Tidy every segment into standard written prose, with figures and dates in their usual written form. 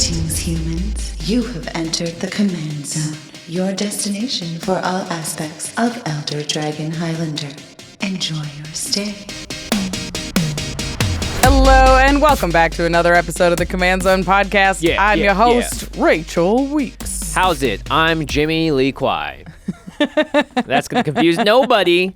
Greetings, humans. You have entered the Command Zone, your destination for all aspects of Elder Dragon Highlander. Enjoy your stay. Hello, and welcome back to another episode of the Command Zone podcast. I'm your host, Rachel Weeks. How's it? I'm Jimmy Lee Kwai. That's going to confuse nobody.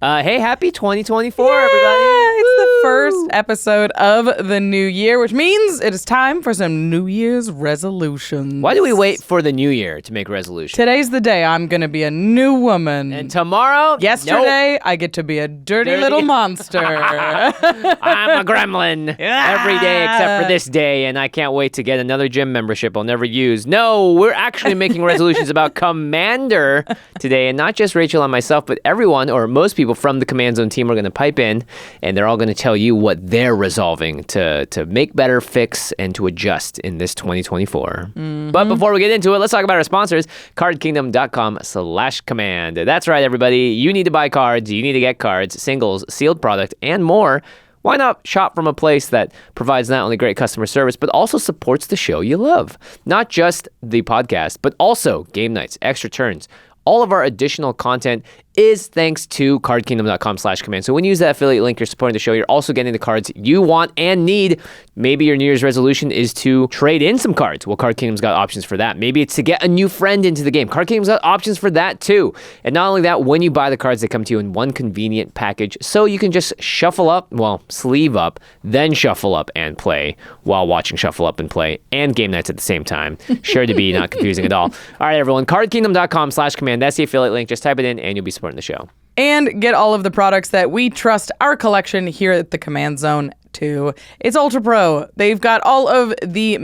Hey, happy 2024, everybody. It's the first episode of the new year, which means it is time for some New Year's resolutions. Why do we wait for the new year to make resolutions? Today's the day I'm going to be a new woman. And tomorrow? Yesterday, I get to be a dirty little monster. I'm a gremlin every day except for this day, and I can't wait to get another gym membership I'll never use. No, we're actually making resolutions about Commander today, and not just Rachel and myself, but everyone, or most people from the Command Zone team are going to pipe in, and they're all going to tell you what they're resolving to make better, fix, and to adjust in this 2024. But before we get into it, let's talk about our sponsors, cardkingdom.com/command. That's right, everybody. You need to buy cards, you need to get cards, singles, sealed product, and more. Why not shop from a place that provides not only great customer service, but also supports the show you love? Not just the podcast, but also game nights, extra turns. All of our additional content is thanks to cardkingdom.com/command. So when you use that affiliate link, you're supporting the show. You're also getting the cards you want and need. Maybe your New Year's resolution is to trade in some cards. Well, Card Kingdom's got options for that. Maybe it's to get a new friend into the game. Card Kingdom's got options for that too. And not only that, when you buy the cards, they come to you in one convenient package. So you can just shuffle up, sleeve up, then shuffle up and play while watching Shuffle Up and Play and game nights at the same time. Sure to be not confusing at all. All right, everyone, cardkingdom.com/command. That's the affiliate link. Just type it in and you'll be supporting the show. And get all of the products that we trust our collection here at the Command Zone to. It's ULTRAPRO. They've got all of the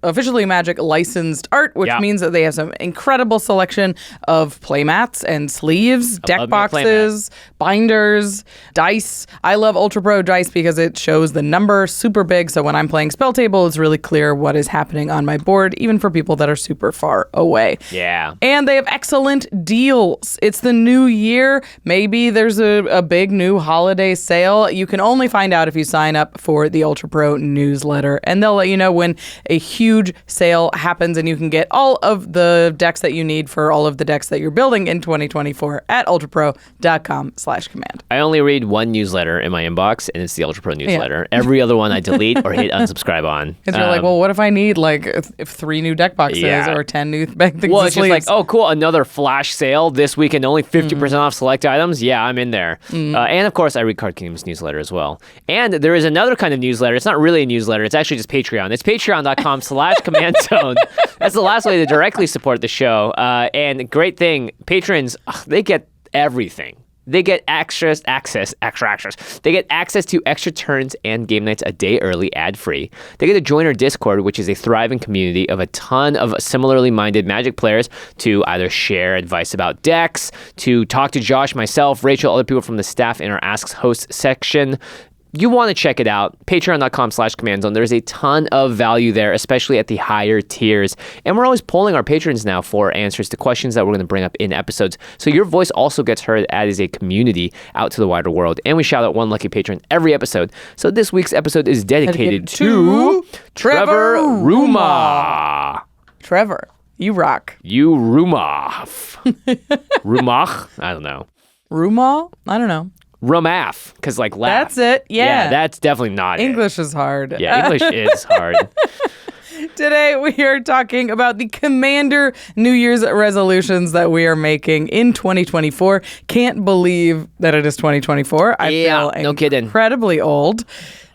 officially Magic licensed art, which means that they have some incredible selection of playmats and sleeves, deck boxes, binders, dice. I love ULTRAPRO dice because it shows the number super big, so when I'm playing Spell Table, it's really clear what is happening on my board, even for people that are super far away. Yeah. And they have excellent deals. It's the new year. Maybe there's a big new holiday sale. You can only find out if you sign up for the ULTRAPRO newsletter, and they'll let you know when a huge sale happens, and you can get all of the decks that you need for all of the decks that you're building in 2024 at ultrapro.com/command. I only read one newsletter in my inbox, and it's the ULTRAPRO newsletter. Yeah. Every other one I delete or hit unsubscribe on. Because you're like, well, what if I need if 3 new deck boxes or 10 new things? Well, it's just like, oh, cool, another flash sale this weekend, only 50% off select items. Yeah, I'm in there. And of course, I read Card Kingdom's newsletter as well. And there is another kind of newsletter. It's not really a newsletter. It's actually just Patreon. It's patreon.com/commandzone. That's the last way to directly support the show. And great thing, patrons, they get everything. They get extra access. They get access to extra turns and game nights a day early, ad-free. They get to join our Discord, which is a thriving community of a ton of similarly minded Magic players to either share advice about decks, to talk to Josh, myself, Rachel, other people from the staff in our Asks Host section. You want to check it out, patreon.com/commandzone. There's a ton of value there, especially at the higher tiers. And we're always polling our patrons now for answers to questions that we're going to bring up in episodes. So your voice also gets heard as a community out to the wider world. And we shout out one lucky patron every episode. So this week's episode is dedicated to Trevor Rumach. Trevor, you rock. You Rumach. Rumach? I don't know. Rumach? I don't know. Rumaf, because laugh. That's it, yeah. Yeah, that's definitely not English is hard. Yeah, English is hard. Today we are talking about the Commander New Year's resolutions that we are making in 2024. Can't believe that it is 2024. I feel incredibly old.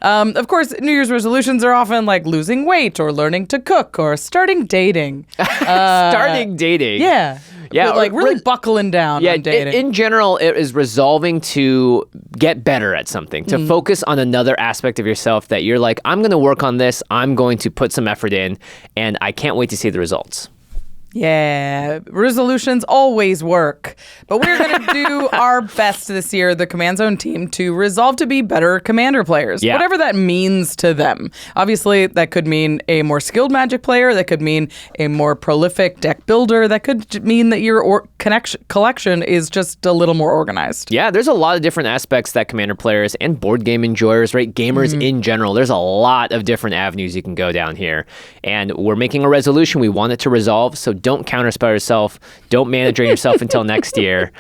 Of course, New Year's resolutions are often like losing weight or learning to cook or starting dating. Starting dating. Yeah. Yeah, but really buckling down on dating. In general, it is resolving to get better at something, to focus on another aspect of yourself that you're like, I'm going to work on this, I'm going to put some effort in, and I can't wait to see the results. Yeah, resolutions always work. But we're going to do our best this year, the Command Zone team, to resolve to be better Commander players, whatever that means to them. Obviously, that could mean a more skilled Magic player. That could mean a more prolific deck builder. That could mean that your collection is just a little more organized. Yeah, there's a lot of different aspects that Commander players and board game enjoyers, right? Gamers in general, there's a lot of different avenues you can go down here. And we're making a resolution. We want it to resolve, so don't counterspell yourself. Don't mana drain yourself until next year.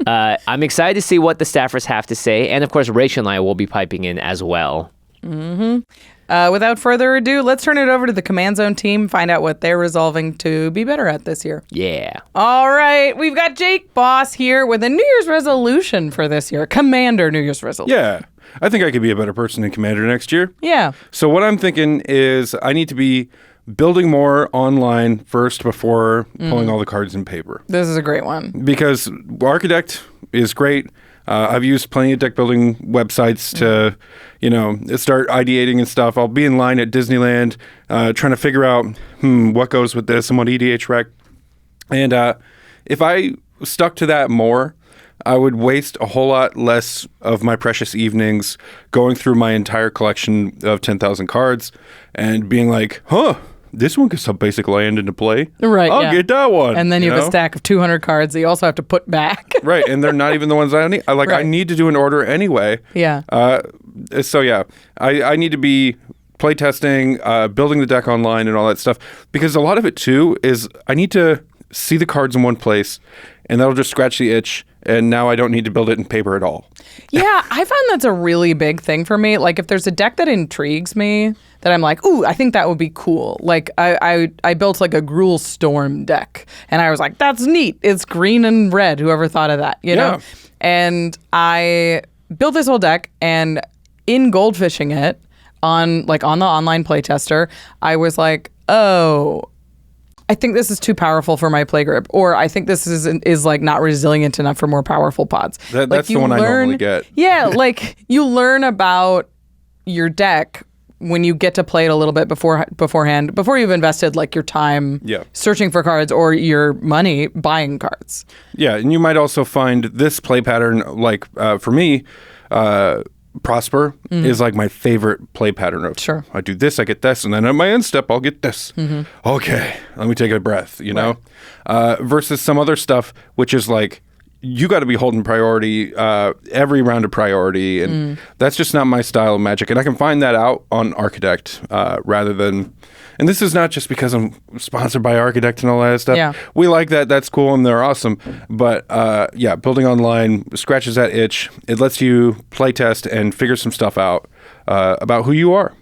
I'm excited to see what the staffers have to say. And of course, Rachel and I will be piping in as well. Without further ado, let's turn it over to the Command Zone team, find out what they're resolving to be better at this year. Yeah. All right. We've got Jake Boss here with a New Year's resolution for this year. Commander New Year's resolution. Yeah. I think I could be a better person in Commander next year. Yeah. So what I'm thinking is I need to be building more online first before pulling all the cards in paper. This is a great one. Because ARCHIDEKT is great. I've used plenty of deck building websites to, start ideating and stuff. I'll be in line at Disneyland trying to figure out, what goes with this and what EDH rec. And if I stuck to that more, I would waste a whole lot less of my precious evenings going through my entire collection of 10,000 cards and being like, this one gets some basic land into play. Right, I'll get that one. And then you have a stack of 200 cards that you also have to put back. Right, and they're not even the ones I need. I need to do an order anyway. Yeah. I need to be playtesting, building the deck online and all that stuff. Because a lot of it, too, is I need to see the cards in one place, and that'll just scratch the itch, and now I don't need to build it in paper at all. Yeah, I found that's a really big thing for me. Like, if there's a deck that intrigues me, that I'm like, ooh, I think that would be cool. Like, I built like a Gruul Storm deck, and I was like, that's neat. It's green and red. Whoever thought of that, you know? And I built this whole deck, and in goldfishing it on the online playtester, I was like, oh, I think this is too powerful for my play grip, or I think this is like not resilient enough for more powerful pods. That's the one I normally get. Yeah, like you learn about your deck when you get to play it a little bit beforehand, before you've invested like your time searching for cards or your money buying cards. Yeah, and you might also find this play pattern, like for me, Prosper is like my favorite play pattern of I do this, I get this, and then at my end step I'll get this. Okay, let me take a breath, know? Versus some other stuff which is like you got to be holding priority every round of priority, and that's just not my style of Magic, and I can find that out on ARCHIDEKT rather than, and this is not just because I'm sponsored by ARCHIDEKT and all that stuff. Yeah. We like that. That's cool, and they're awesome. But building online scratches that itch. It lets you play test and figure some stuff out about who you are.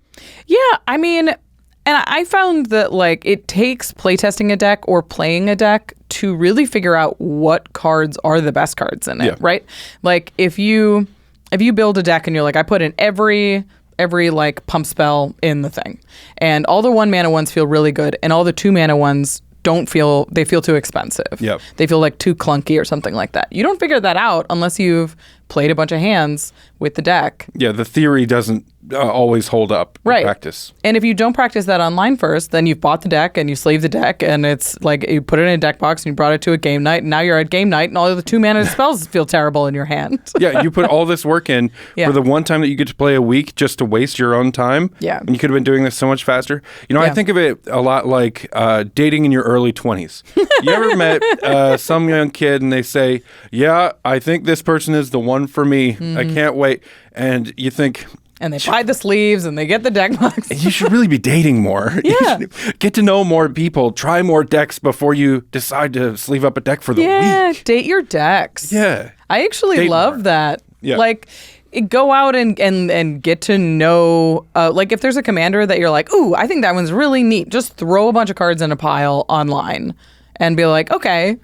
Yeah, I mean, and I found that like it takes playtesting a deck or playing a deck to really figure out what cards are the best cards in it, right? Like if you build a deck and you're like, I put in every like pump spell in the thing, and all the 1 mana ones feel really good, and all the 2 mana ones feel too expensive. Yep. They feel like too clunky or something like that. You don't figure that out unless you've played a bunch of hands with the deck. Yeah, the theory doesn't always hold up in practice. And if you don't practice that online first, then you've bought the deck and you sleeve the deck, and it's like you put it in a deck box and you brought it to a game night, and now you're at game night and all of the 2 mana spells feel terrible in your hand. Yeah, you put all this work in for the one time that you get to play a week just to waste your own time. Yeah. And you could have been doing this so much faster. I think of it a lot like dating in your early 20s. You ever met some young kid and they say, yeah, I think this person is the one for me. I can't wait. And you think... And they buy the sleeves and they get the deck box. You should really be dating more. Yeah. Get to know more people. Try more decks before you decide to sleeve up a deck for the week. Yeah, date your decks. Yeah. I actually love that. Yeah. Like, go out and get to know, like if there's a commander that you're like, ooh, I think that one's really neat. Just throw a bunch of cards in a pile online and be like, okay,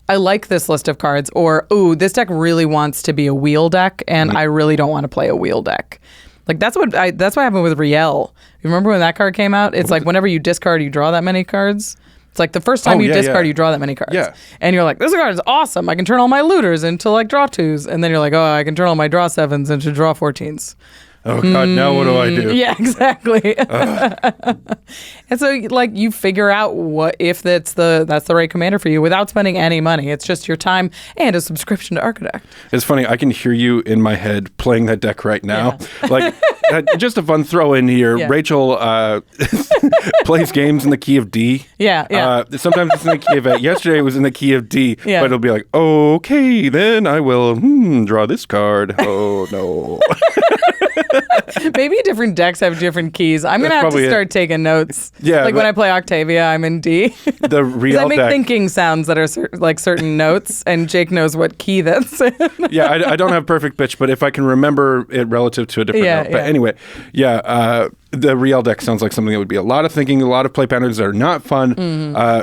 I like this list of cards. Or, ooh, this deck really wants to be a wheel deck, and I really don't want to play a wheel deck. Like that's what happened with Riel. You remember when that card came out? It's like whenever you discard, you draw that many cards. It's like the first time you discard, you draw that many cards. Yeah. And you're like, this card is awesome. I can turn all my looters into like draw 2s. And then you're like, oh, I can turn all my draw 7s into draw 14s. Oh God, now what do I do? Yeah, exactly. And so, like, you figure out what if that's the right commander for you without spending any money. It's just your time and a subscription to ARCHIDEKT. It's funny. I can hear you in my head playing that deck right now. Yeah. Like, just a fun throw in here. Yeah. Rachel plays games in the key of D. Yeah. Sometimes it's in the key of A. Yesterday it was in the key of D. Yeah. But it'll be like, okay, then I will draw this card. Oh no. Maybe different decks have different keys. I'm gonna have to start taking notes. Yeah, like when I play Octavia, I'm in D. The real I make deck. thinking sounds that are like certain notes, and Jake knows what key that's in. Yeah, I don't have perfect pitch, but if I can remember it relative to a different note. But anyway, the real deck sounds like something that would be a lot of thinking, a lot of play patterns that are not fun.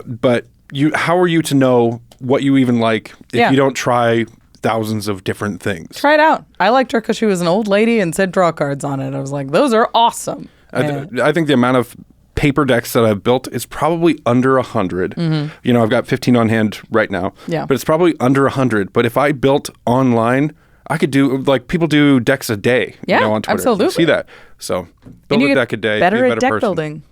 But how are you to know what you even like if you don't try thousands of different things? Try it out. I liked her because she was an old lady and said draw cards on it. I was like, those are awesome. I think the amount of paper decks that I've built is probably under 100. You know, I've got 15 on hand right now. Yeah. But it's probably under 100. But if I built online, I could do, like, people do decks a day. Yeah, on Twitter. absolutely. You see that. So build a deck a day. Better be a at better deck person. building.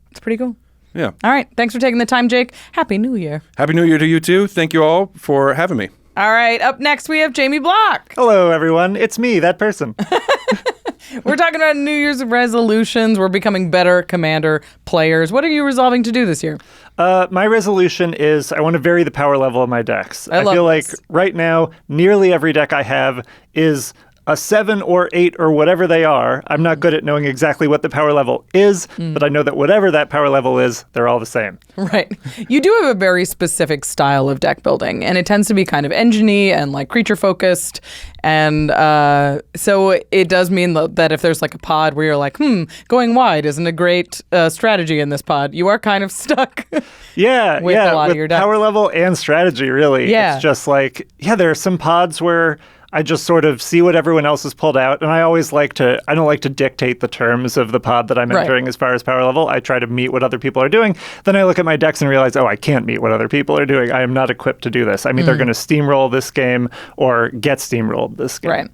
It's pretty cool. Yeah. All right. Thanks for taking the time, Jake. Happy New Year. Happy New Year to you too. Thank you all for having me. All right. Up next, we have Jamie Block. Hello, everyone. It's me, that person. We're talking about New Year's resolutions. We're becoming better Commander players. What are you resolving to do this year? My resolution is I want to vary the power level of my decks. I feel love this. like right now, nearly every deck I have is a 7 or 8 or whatever they are. I'm not good at knowing exactly what the power level is, but I know that whatever that power level is, they're all the same. Right. You do have a very specific style of deck building, and it tends to be kind of engine-y and like creature focused. And so it does mean that if there's like a pod where you're like, going wide isn't a great strategy in this pod, you are kind of stuck. Yeah, with a lot of your decks. Power level and strategy, really. Yeah. It's just like, there are some pods where I just sort of see what everyone else has pulled out, and I don't like to dictate the terms of the pod that I'm entering as far as power level. I try to meet what other people are doing. Then I look at my decks and realize, I can't meet what other people are doing. I am not equipped to do this. I'm either going to steamroll this game or get steamrolled this game. Right.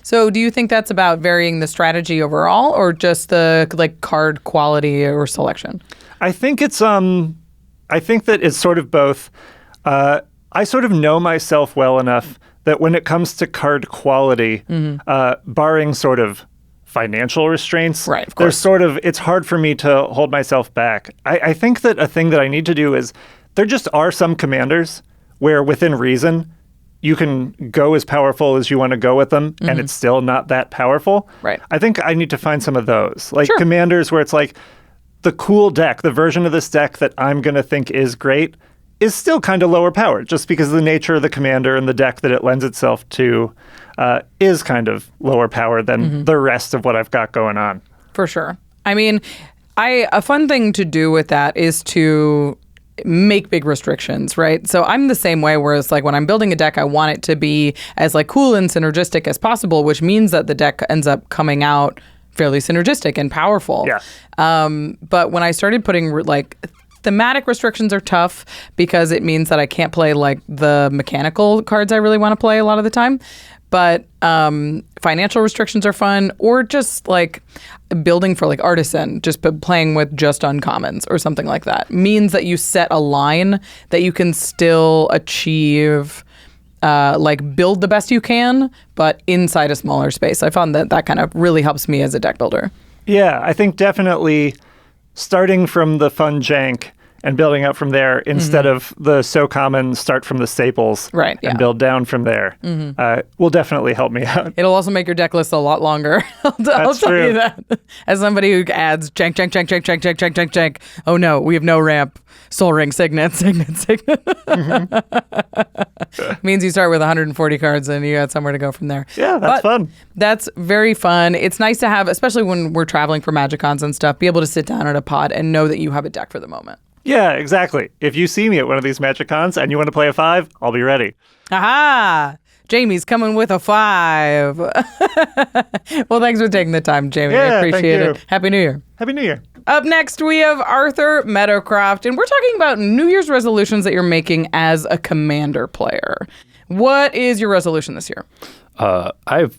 So do you think that's about varying the strategy overall or just the like card quality or selection? I think it's I think that it's sort of both. I sort of know myself well enough that when it comes to card quality, barring sort of financial restraints, right, of course. It's hard for me to hold myself back. I think that a thing that I need to do is there just are some commanders where within reason you can go as powerful as you want to go with them and it's still not that powerful. Right. I think I need to find some of those. Like commanders where it's like the cool deck, the version of this deck that I'm going to think is great is still kind of lower powered just because of the nature of the commander and the deck that it lends itself to is kind of lower powered than the rest of what I've got going on. For sure. I mean, a fun thing to do with that is to make big restrictions, right? So I'm the same way, whereas like when I'm building a deck, I want it to be as like cool and synergistic as possible, which means that the deck ends up coming out fairly synergistic and powerful. Yeah. But when I started putting like thematic restrictions are tough because it means that I can't play like the mechanical cards I really want to play a lot of the time. But financial restrictions are fun, or just like building for like artisan, just playing with just uncommons or something like that means that you set a line that you can still achieve, like build the best you can, but inside a smaller space. I found that kind of really helps me as a deck builder. Yeah, I think definitely starting from the fun jank and building up from there instead of the so common start from the staples and build down from there will definitely help me out. It'll also make your deck list a lot longer. I'll tell you that. As somebody who adds jank. Oh no, we have no ramp. Soul Ring, Signet. Means you start with 140 cards and you got somewhere to go from there. Yeah, that's fun. That's very fun. It's nice to have, especially when we're traveling for MagicCons and stuff, be able to sit down at a pod and know that you have a deck for the moment. Yeah, exactly. If you see me at one of these MagicCons and you want to play a 5, I'll be ready. Aha! Jamie's coming with a 5. Well, thanks for taking the time, Jamie. I appreciate it. Happy New Year. Happy New Year. Up next, we have Arthur Meadowcroft, and we're talking about New Year's resolutions that you're making as a Commander player. What is your resolution this year? I have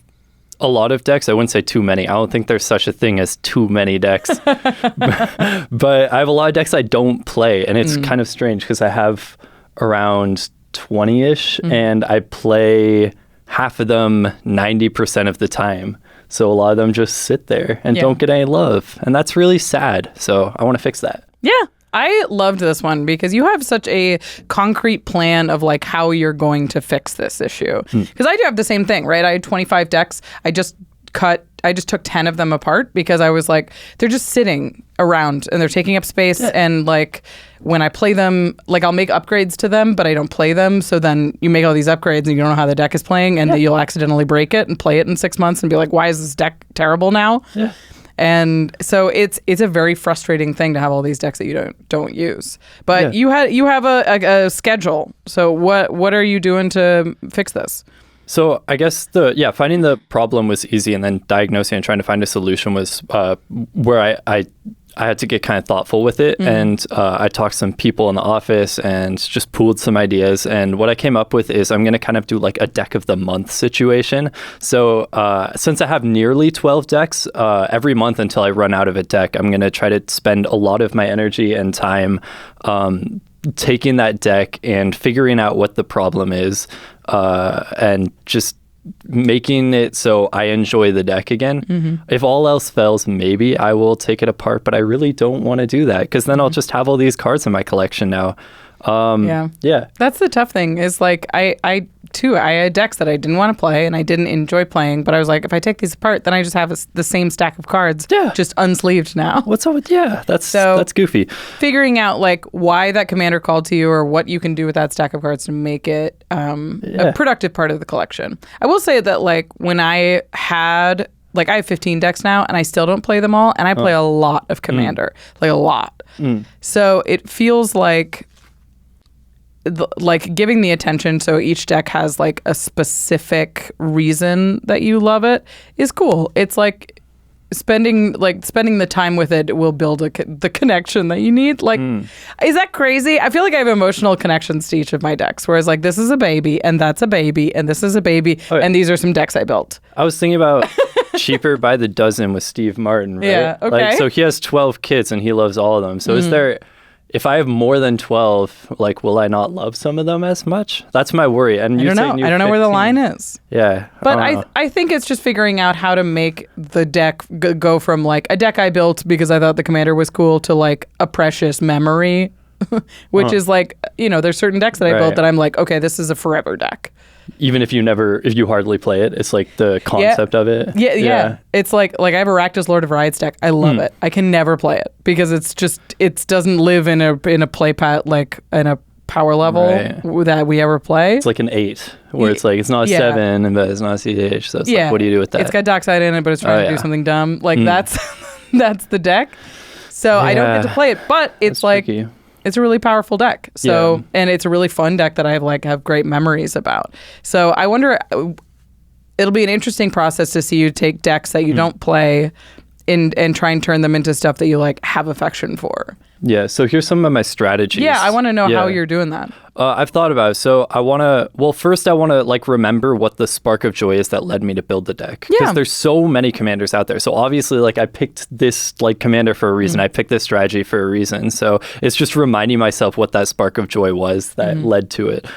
a lot of decks. I wouldn't say too many. I don't think there's such a thing as too many decks. But I have a lot of decks I don't play, and it's kind of strange because I have around 20-ish, and I play half of them 90% of the time. So a lot of them just sit there and don't get any love. And that's really sad. So I want to fix that. Yeah. I loved this one because you have such a concrete plan of like how you're going to fix this issue. Because I do have the same thing, right? I had 25 decks. I just took 10 of them apart because I was like, they're just sitting around and they're taking up space. And like when I play them, like I'll make upgrades to them, but I don't play them. So then you make all these upgrades and you don't know how the deck is playing, and then you'll accidentally break it and play it in 6 months and be like, why is this deck terrible now? Yeah. And so it's a very frustrating thing to have all these decks that you don't use. But you have a schedule. So what are you doing to fix this? So I guess finding the problem was easy, and then diagnosing and trying to find a solution was where I had to get kind of thoughtful with it. And I talked to some people in the office and just pooled some ideas. And what I came up with is I'm going to kind of do like a deck of the month situation. So since I have nearly 12 decks, every month until I run out of a deck, I'm going to try to spend a lot of my energy and time taking that deck and figuring out what the problem is, and just making it so I enjoy the deck again. If all else fails, maybe I will take it apart, but I really don't want to do that because then I'll just have all these cards in my collection now. Yeah. That's the tough thing is like I had decks that I didn't want to play and I didn't enjoy playing, but I was like, if I take these apart, then I just have the same stack of cards, just unsleeved now. What's up with that's goofy. Figuring out like why that commander called to you or what you can do with that stack of cards to make it a productive part of the collection. I will say that like when I have 15 decks now and I still don't play them all, and I play a lot of commander, like a lot. So it feels like giving the attention so each deck has like a specific reason that you love it is cool. It's like spending the time with it will build the connection that you need. Like, is that crazy? I feel like I have emotional connections to each of my decks, whereas like this is a baby and that's a baby and this is a baby and these are some decks I built. I was thinking about Cheaper by the Dozen with Steve Martin, right? Yeah, okay. Like, so he has 12 kids and he loves all of them. So is there... If I have more than 12, like, will I not love some of them as much? That's my worry. And I don't know. I don't know where the line is. Yeah. But I think it's just figuring out how to make the deck go from, like, a deck I built because I thought the commander was cool to, like, a precious memory, which is, like, there's certain decks that I built that I'm like, okay, this is a forever deck. Even if you hardly play it, it's like the concept of it. Yeah. It's like I have a Rakdos Lord of Riots deck. I love it. I can never play it because it doesn't live in a play pat like in a power level that we ever play. It's like an 8 where it's like it's not a 7 but it's not a CDH. So it's like, what do you do with that? It's got Dockside in it, but it's trying to do something dumb. Like that's the deck. So I don't get to play it, but it's like tricky. It's a really powerful deck. So and it's a really fun deck that I have great memories about. So I wonder, it'll be an interesting process to see you take decks that you don't play and try and turn them into stuff that you like have affection for. Yeah, so here's some of my strategies. Yeah, I want to know how you're doing that. I've thought about it. So first I want to like remember what the spark of joy is that led me to build the deck. Because there's so many commanders out there. So obviously like I picked this like commander for a reason. I picked this strategy for a reason. So it's just reminding myself what that spark of joy was that led to it.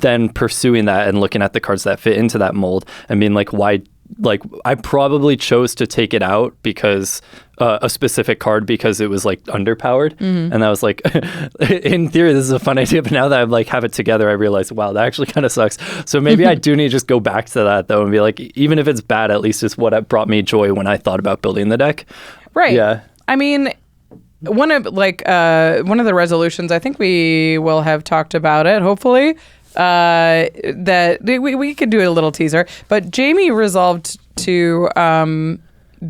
Then pursuing that and looking at the cards that fit into that mold and being like, why? Like I probably chose to take it out because a specific card because it was like underpowered, and I was like, in theory this is a fun idea, but now that I like have it together, I realize wow, that actually kind of sucks. So maybe I do need to just go back to that though and be like, even if it's bad, at least it's what brought me joy when I thought about building the deck. Right. Yeah. I mean, one of the resolutions, I think we will have talked about it, hopefully. That we could do a little teaser, but Jamie resolved to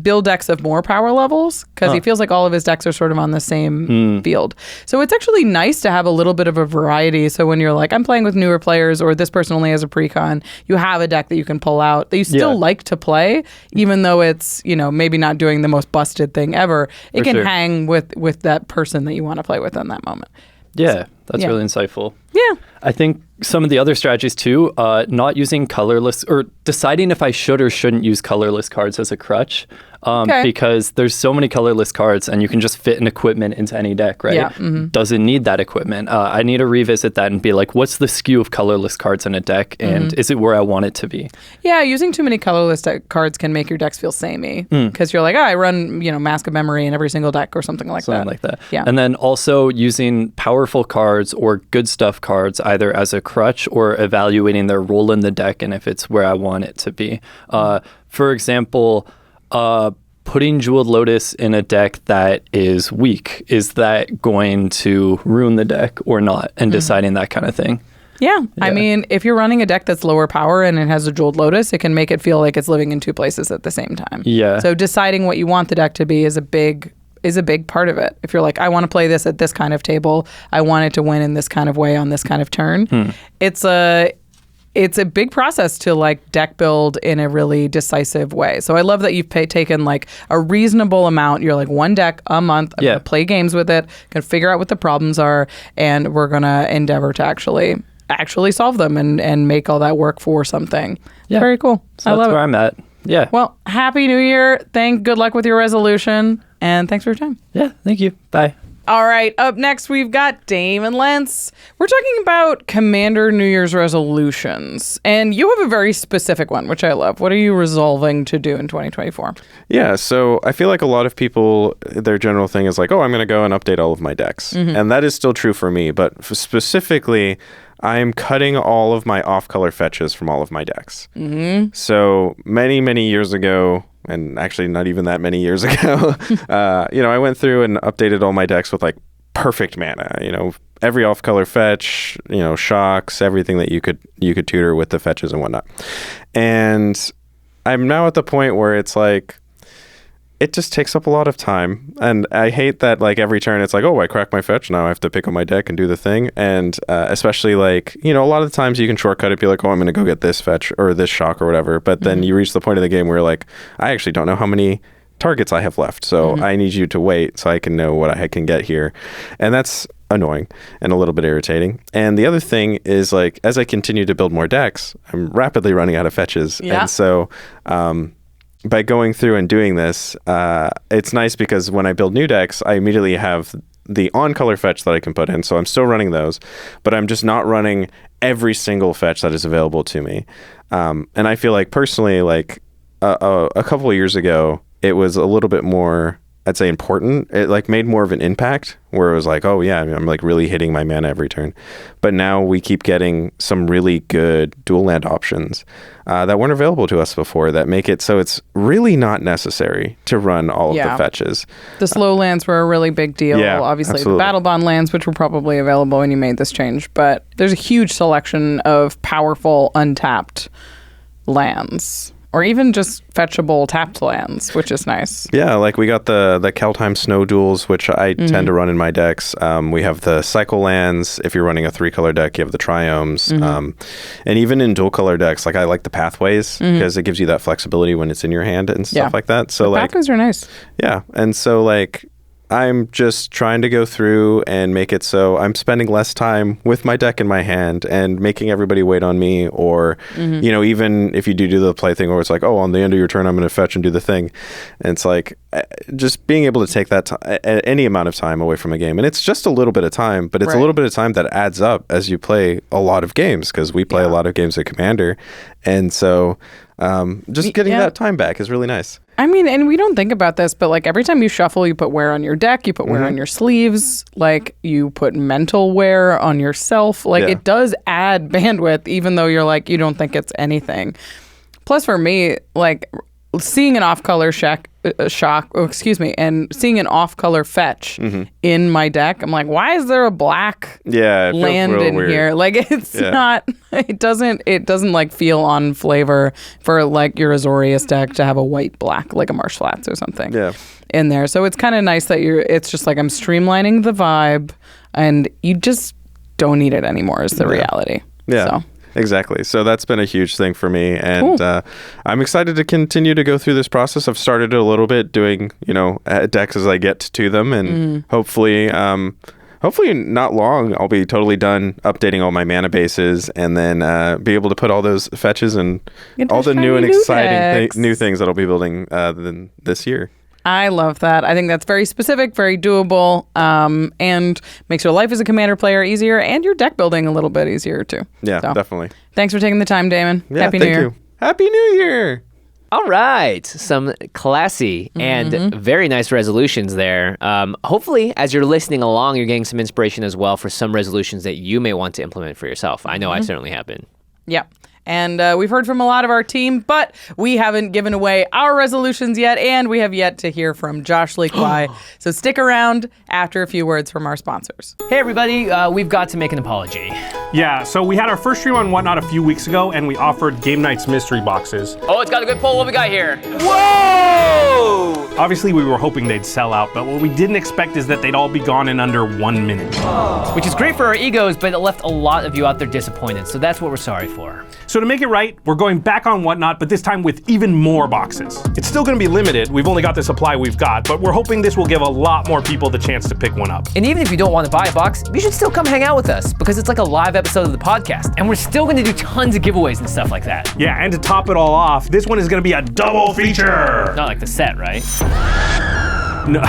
build decks of more power levels because he feels like all of his decks are sort of on the same field. So it's actually nice to have a little bit of a variety. So when you're like, I'm playing with newer players or this person only has a precon, you have a deck that you can pull out that you still like to play, even though it's, maybe not doing the most busted thing ever. It can hang with that person that you want to play with in that moment. Yeah, that's really insightful. Yeah. I think some of the other strategies too, not using colorless or deciding if I should or shouldn't use colorless cards as a crutch. Because there's so many colorless cards and you can just fit an equipment into any deck, right? Yeah. Doesn't need that equipment. I need to revisit that and be like, what's the skew of colorless cards in a deck and is it where I want it to be? Yeah, using too many colorless cards can make your decks feel samey because you're like, I run, Mask of Memory in every single deck or something like that. Yeah. And then also using powerful cards or good stuff cards either as a crutch or evaluating their role in the deck and if it's where I want it to be. For example, putting Jeweled Lotus in a deck that is weak, is that going to ruin the deck or not? And deciding that kind of thing. Yeah. I mean, if you're running a deck that's lower power and it has a Jeweled Lotus, it can make it feel like it's living in two places at the same time. Yeah. So deciding what you want the deck to be is a big part of it. If you're like, I want to play this at this kind of table, I want it to win in this kind of way on this kind of turn. It's a big process to like deck build in a really decisive way. So I love that you've taken like a reasonable amount. You're like one deck a month. I'm going to play games with it, going to figure out what the problems are, and we're going to endeavor to actually solve them and make all that work for something. Yeah. Very cool. So I love it. That's where I'm at. Yeah. Well, Happy New Year. Good luck with your resolution. And thanks for your time. Yeah. Thank you. Bye. All right, up next, we've got Damen Lenz. We're talking about Commander New Year's resolutions. And you have a very specific one, which I love. What are you resolving to do in 2024? Yeah, so I feel like a lot of people, their general thing is like, oh, I'm going to go and update all of my decks. And that is still true for me. But specifically, I'm cutting all of my off-color fetches from all of my decks. So many, many years ago, and actually not even that many years ago, I went through and updated all my decks with like perfect mana, every off-color fetch, shocks, everything that you could tutor with the fetches and whatnot. And I'm now at the point where it's like, it just takes up a lot of time. And I hate that like every turn it's like, oh, I cracked my fetch. Now I have to pick up my deck and do the thing. And especially like, a lot of the times you can shortcut it, be like, oh, I'm going to go get this fetch or this shock or whatever. But then you reach the point of the game where like, I actually don't know how many targets I have left. So I need you to wait so I can know what I can get here. And that's annoying and a little bit irritating. And the other thing is like, as I continue to build more decks, I'm rapidly running out of fetches. Yeah. And so, by going through and doing this, it's nice because when I build new decks, I immediately have the on-color fetch that I can put in. So I'm still running those, but I'm just not running every single fetch that is available to me. And I feel like personally, like a couple of years ago, it was a little bit more, I'd say, important. It like made more of an impact where it was like, oh yeah, I'm like really hitting my mana every turn. But now we keep getting some really good dual land options that weren't available to us before that make it so it's really not necessary to run all of the fetches. The slow lands were a really big deal. Obviously, absolutely. The battle bond lands, which were probably available when you made this change, but there's a huge selection of powerful untapped lands. Or even just fetchable tapped lands, which is nice. Yeah, like we got the Kaldheim Snow Duels, which I tend to run in my decks. We have the cycle lands. If you're running a 3-color deck, you have the triomes. And even in dual-color decks, like I like the pathways because it gives you that flexibility when it's in your hand and stuff like that. So the pathways are nice. Yeah, and so like I'm just trying to go through and make it so I'm spending less time with my deck in my hand and making everybody wait on me, or even if you do the play thing where it's like, oh, on the end of your turn I'm going to fetch and do the thing, and it's like just being able to take that any amount of time away from a game, and it's just a little bit of time, but it's a little bit of time that adds up as you play a lot of games, because we play a lot of games at Commander, and so just getting that time back is really nice. I mean, and we don't think about this, but like every time you shuffle, you put wear on your deck, you put wear on your sleeves, like you put mental wear on yourself. Like it does add bandwidth, even though you're like, you don't think it's anything. Plus for me, like seeing an off-color and seeing an off-color fetch in my deck, I'm like, why is there a black land in weird here? Like it's not, it doesn't like feel on flavor for like your Azorius deck to have a white-black, like a Marsh Flats or something in there. So it's kind of nice that it's just like I'm streamlining the vibe and you just don't need it anymore is the reality. Yeah. So. Exactly. So that's been a huge thing for me. And I'm excited to continue to go through this process. I've started a little bit doing, decks as I get to them. And hopefully hopefully not long, I'll be totally done updating all my mana bases and then be able to put all those fetches and all the new and exciting new things that I'll be building this year. I love that. I think that's very specific, very doable, and makes your life as a Commander player easier and your deck building a little bit easier too. Yeah, definitely. Thanks for taking the time, Damen. Yeah, Happy New Year. you. Happy New Year. All right, some classy and very nice resolutions there. Hopefully, as you're listening along, you're getting some inspiration as well for some resolutions that you may want to implement for yourself. I know I certainly have been. Yeah. And we've heard from a lot of our team, but we haven't given away our resolutions yet, and we have yet to hear from Josh Lee Kwai. So stick around after a few words from our sponsors. Hey, everybody. We've got to make an apology. Yeah, so we had our first stream on Whatnot a few weeks ago, and we offered Game Night's mystery boxes. Oh, it's got a good pull. What we got here? Whoa! Obviously, we were hoping they'd sell out, but what we didn't expect is that they'd all be gone in under 1 minute. Which is great for our egos, but it left a lot of you out there disappointed, so that's what we're sorry for. So to make it right, we're going back on Whatnot, but this time with even more boxes. It's still going to be limited. We've only got the supply we've got, but we're hoping this will give a lot more people the chance to pick one up. And even if you don't want to buy a box, you should still come hang out with us, because it's like a live episode of the podcast, and we're still going to do tons of giveaways and stuff like that. Yeah, and to top it all off, this one is going to be a double feature. Not like the set, right? No,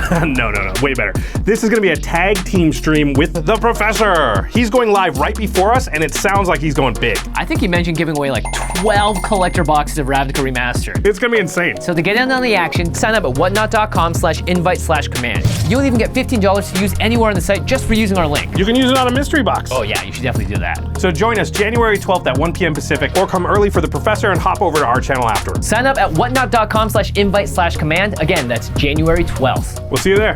way better. This is going to be a tag team stream with the Professor. He's going live right before us, and it sounds like he's going big. I think he mentioned giving away like 12 collector boxes of Ravnica Remastered. It's going to be insane. So to get in on the action, sign up at whatnot.com/invite/command. You'll even get $15 to use anywhere on the site just for using our link. You can use it on a mystery box. Oh yeah, you should definitely do that. So join us January 12th at 1 p.m. Pacific, or come early for the Professor and hop over to our channel afterwards. Sign up at whatnot.com/invite/command. Again, that's January 12th. We'll see you there.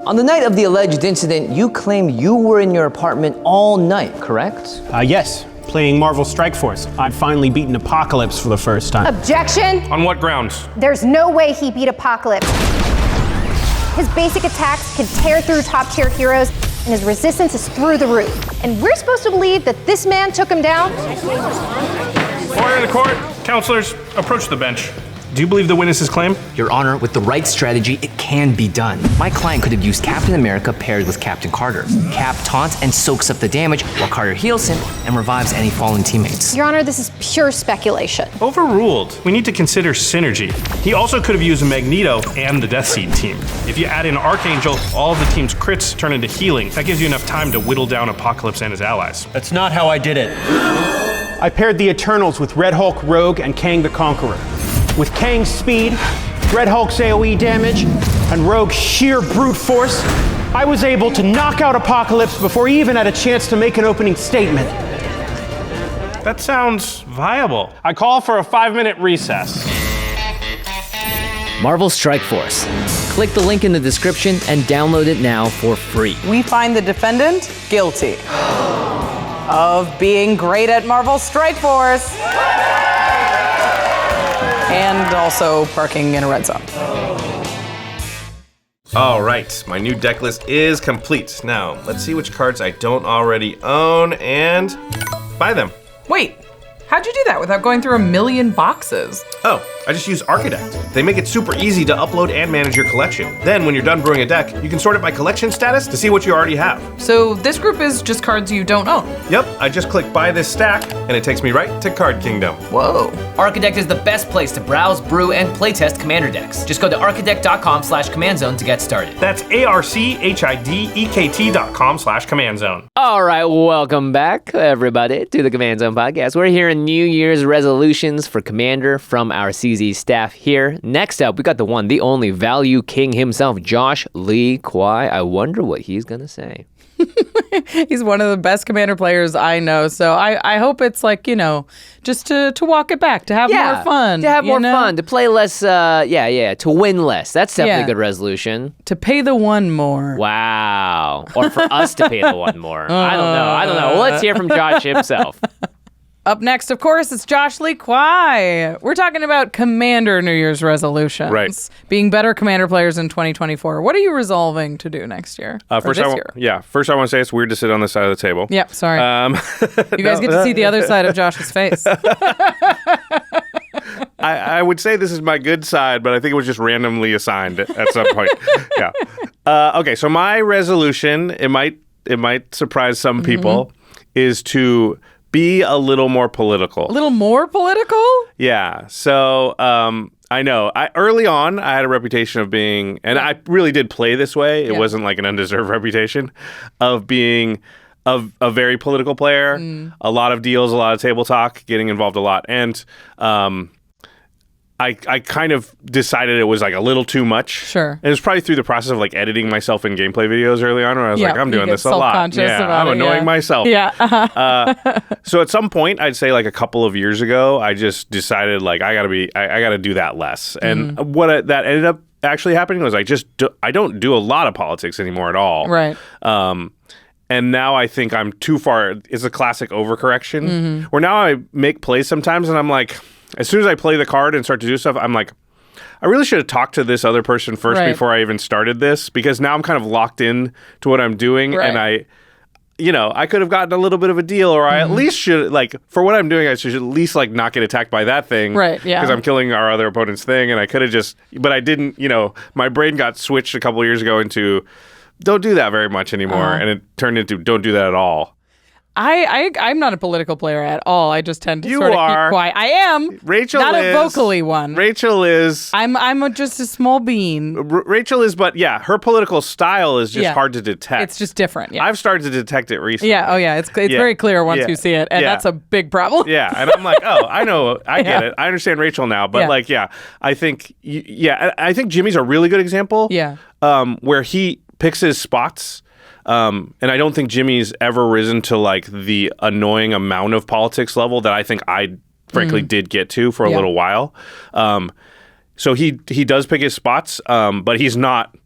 On the night of the alleged incident, you claim you were in your apartment all night, correct? Yes, playing Marvel Strike Force. I'd finally beaten Apocalypse for the first time. Objection! On what grounds? There's no way he beat Apocalypse. His basic attacks can tear through top-tier heroes, and his resistance is through the roof. And we're supposed to believe that this man took him down? Order in the court. Counselors, approach the bench. Do you believe the witness's claim? Your Honor, with the right strategy, it can be done. My client could have used Captain America paired with Captain Carter. Cap taunts and soaks up the damage, while Carter heals him and revives any fallen teammates. Your Honor, this is pure speculation. Overruled. We need to consider synergy. He also could have used Magneto and the Death Seed team. If you add in Archangel, all of the team's crits turn into healing. That gives you enough time to whittle down Apocalypse and his allies. That's not how I did it. I paired the Eternals with Red Hulk, Rogue, and Kang the Conqueror. With Kang's speed, Red Hulk's AoE damage, and Rogue's sheer brute force, I was able to knock out Apocalypse before he even had a chance to make an opening statement. That sounds viable. I call for a 5-minute recess. Marvel Strike Force. Click the link in the description and download it now for free. We find the defendant guilty of being great at Marvel Strike Force. And also parking in a red zone. All right, my new deck list is complete. Now, let's see which cards I don't already own and buy them. Wait, how'd you do that without going through a million boxes? Oh, I just use ARCHIDEKT. They make it super easy to upload and manage your collection. Then, when you're done brewing a deck, you can sort it by collection status to see what you already have. So this group is just cards you don't own? Yep, I just click buy this stack, and it takes me right to Card Kingdom. Whoa. ARCHIDEKT is the best place to browse, brew, and playtest Commander decks. Just go to archidekt.com/commandzone to get started. That's ARCHIDEKT.com/commandzone. All right, welcome back, everybody, to the Command Zone podcast. We're here in New Year's resolutions for Commander from our CZ staff here. Next up, we got the one, the only value king himself, Josh Lee Kwai. I wonder what he's gonna say. He's one of the best Commander players I know, so I hope it's like, you know, just to walk it back, to have more fun. To have more fun, to play less, to win less. That's definitely a good resolution. To pay the one more. Wow. Or for us to pay the one more. I don't know. Well, let's hear from Josh himself. Up next, of course, it's Josh Lee Kwai. We're talking about Commander New Year's resolutions. Right. Being better Commander players in 2024. What are you resolving to do next year? First, I want to say it's weird to sit on this side of the table. Yep, sorry. You guys get to see the other side of Josh's face. I would say this is my good side, but I think it was just randomly assigned at some point. Yeah. Okay, so my resolution, it might surprise some people, is to be a little more political. A little more political? Yeah. So I know. Early on, I had a reputation of being, and I really did play this way. It wasn't like an undeserved reputation of being a very political player. A lot of deals, a lot of table talk, getting involved a lot. And I kind of decided it was like a little too much. Sure. And it was probably through the process of like editing myself in gameplay videos early on where I was like, I'm doing this a lot. Yeah, I'm annoying myself. Yeah. So at some point, I'd say like a couple of years ago, I just decided like I gotta do that less. And what that ended up actually happening was I don't do a lot of politics anymore at all. Right. And now I think I'm too far. It's a classic overcorrection where now I make plays sometimes and I'm like, as soon as I play the card and start to do stuff, I'm like, I really should have talked to this other person first before I even started this, because now I'm kind of locked in to what I'm doing. And I could have gotten a little bit of a deal, or I at least should, like, for what I'm doing, I should at least like not get attacked by that thing. Right. Yeah. Because I'm killing our other opponent's thing. And I could have but I didn't, my brain got switched a couple of years ago into don't do that very much anymore. And it turned into don't do that at all. I'm not a political player at all. I just tend to You sort of are. keep quiet. I am. Rachel not is. a vocally one. Rachel is. I'm just a small bean. Rachel is, but yeah, her political style is just hard to detect. It's just different. Yeah. I've started to detect it recently. Yeah. Oh yeah. It's very clear once you see it, and that's a big problem. Yeah. And I'm like, oh, I know, I get it. I understand Rachel now, but I think, I think Jimmy's a really good example. Yeah. Where he picks his spots. And I don't think Jimmy's ever risen to like the annoying amount of politics level that I think I frankly did get to for a little while. So he does pick his spots, but he's not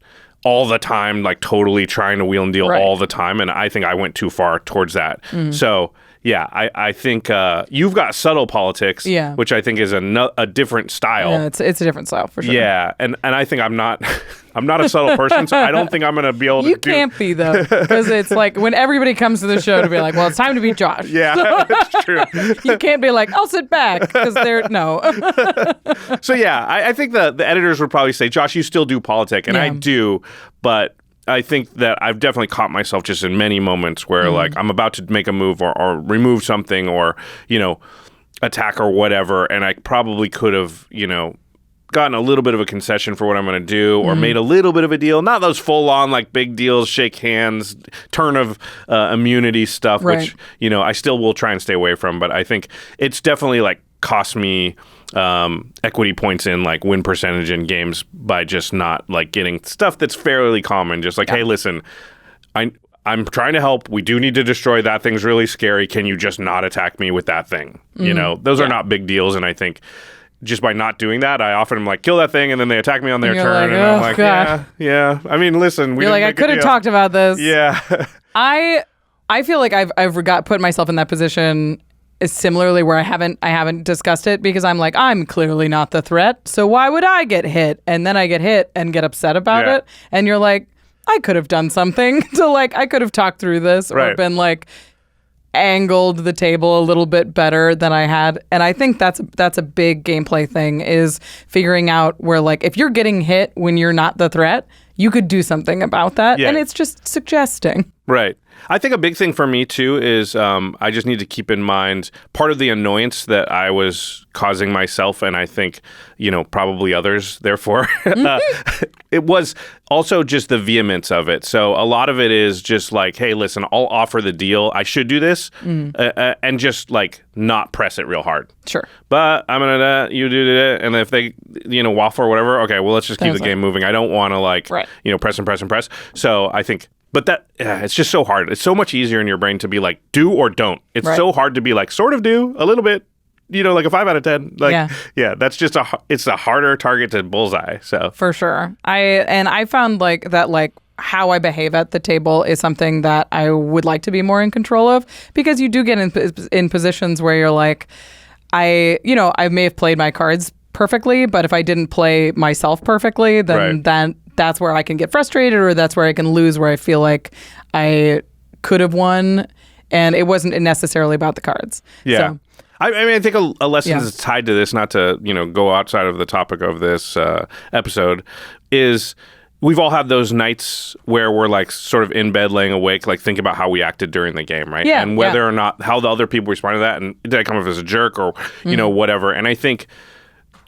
all the time like totally trying to wheel and deal all the time. And I think I went too far towards that. So yeah, I think you've got subtle politics, which I think is a different style. Yeah, it's a different style for sure. Yeah, and I think I'm not a subtle person, so I don't think I'm going to be able to You can't be, though, because it's like when everybody comes to the show to be like, well, it's time to beat Josh. Yeah, that's true. You can't be like, I'll sit back, because no. So yeah, I think the editors would probably say, Josh, you still do politic, and I do, but I think that I've definitely caught myself just in many moments where like I'm about to make a move or remove something or, attack or whatever. And I probably could have, gotten a little bit of a concession for what I'm going to do or made a little bit of a deal. Not those full on like big deals, shake hands, turn of immunity stuff, which, I still will try and stay away from. But I think it's definitely like cost me equity points in like win percentage in games by just not like getting stuff that's fairly common. Just like, hey, listen, I'm trying to help. We do need to destroy that thing's really scary. Can you just not attack me with that thing? Those are not big deals. And I think just by not doing that, I often am like, kill that thing, and then they attack me on their turn. Like, and I'm like, yeah. I mean, listen, you're like, I could have talked about this. Yeah. I feel like I've put myself in that position similarly where I haven't discussed it because I'm like, I'm clearly not the threat, so why would I get hit? And then I get hit and get upset about it, and you're like, I could have done something to like, I could have talked through this or been like angled the table a little bit better than I had. And I think that's a big gameplay thing, is figuring out where like if you're getting hit when you're not the threat, you could do something about that. And it's just suggesting. Right. I think a big thing for me, too, is I just need to keep in mind part of the annoyance that I was causing myself, and I think, probably others, therefore, it was also just the vehemence of it. So a lot of it is just like, hey, listen, I'll offer the deal. I should do this, and just like not press it real hard. Sure. But I'm going to, you do it, and if they, waffle or whatever, okay, well, let's just keep the game moving. I don't want to like, press and press and press. So I think... But it's just so hard. It's so much easier in your brain to be like, do or don't. It's so hard to be like, sort of do, a little bit, like a 5 out of 10. Like, that's just it's a harder target to bullseye. So for sure. I found like that, like how I behave at the table is something that I would like to be more in control of, because you do get in positions where you're like, I may have played my cards perfectly, but if I didn't play myself perfectly, then that's where I can get frustrated, or that's where I can lose, where I feel like I could have won and it wasn't necessarily about the cards. Yeah. So, I mean, I think a lesson that's tied to this, not to, go outside of the topic of this episode, is we've all had those nights where we're like sort of in bed laying awake, like think about how we acted during the game, right? Yeah, and whether or not how the other people respond to that, and did I come off as a jerk or you know whatever. And I think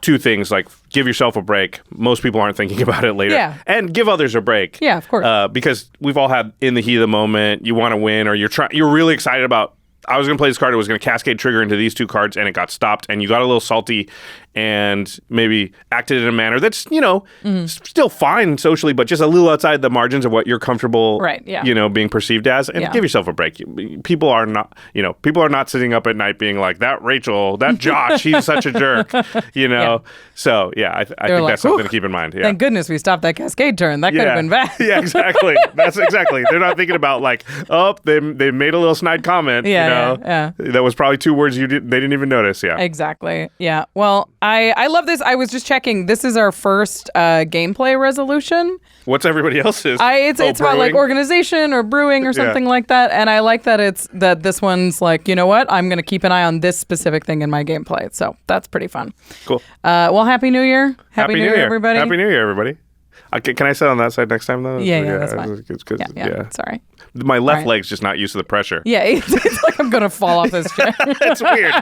two things, like give yourself a break. Most people aren't thinking about it later. Yeah. And give others a break. Yeah, of course. Because we've all had in the heat of the moment, you want to win, or you're really excited about, I was going to play this card, it was going to cascade trigger into these two cards, and it got stopped, and you got a little salty and maybe acted in a manner that's, you know, still fine socially, but just a little outside the margins of what you're comfortable, you know, being perceived as. And give yourself a break. People are not sitting up at night being like, that Rachel, that Josh, he's such a jerk, you know? So, yeah, I think like, that's something to keep in mind. Yeah. Thank goodness we stopped that cascade turn. That could have been bad. Yeah, exactly. That's exactly. They're not thinking about like, oh, they made a little snide comment, you know? That was probably 2 words they didn't even notice. Yeah. Exactly. Yeah. Well, I love this. I was just checking. This is our first gameplay resolution. What's everybody else's? It's about like organization or brewing or something like that. And I like that this one's like, you know what? I'm going to keep an eye on this specific thing in my gameplay. So that's pretty fun. Cool. Well, Happy New Year. Happy New Year, everybody. Happy New Year, everybody. Can I sit on that side next time, though? Yeah, that's fine. Yeah, sorry. My left leg's just not used to the pressure. Yeah, it's like I'm going to fall off this chair. It's weird.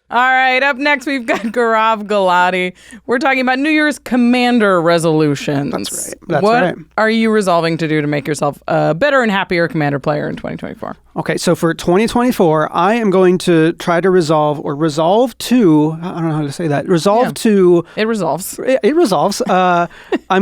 All right, up next, we've got Gaurav Gulati. We're talking about New Year's Commander resolutions. That's right. What are you resolving to do to make yourself a better and happier Commander player in 2024? Okay, so for 2024, I am going to try to resolve to, I don't know how to say that, to... It resolves. It resolves. I'm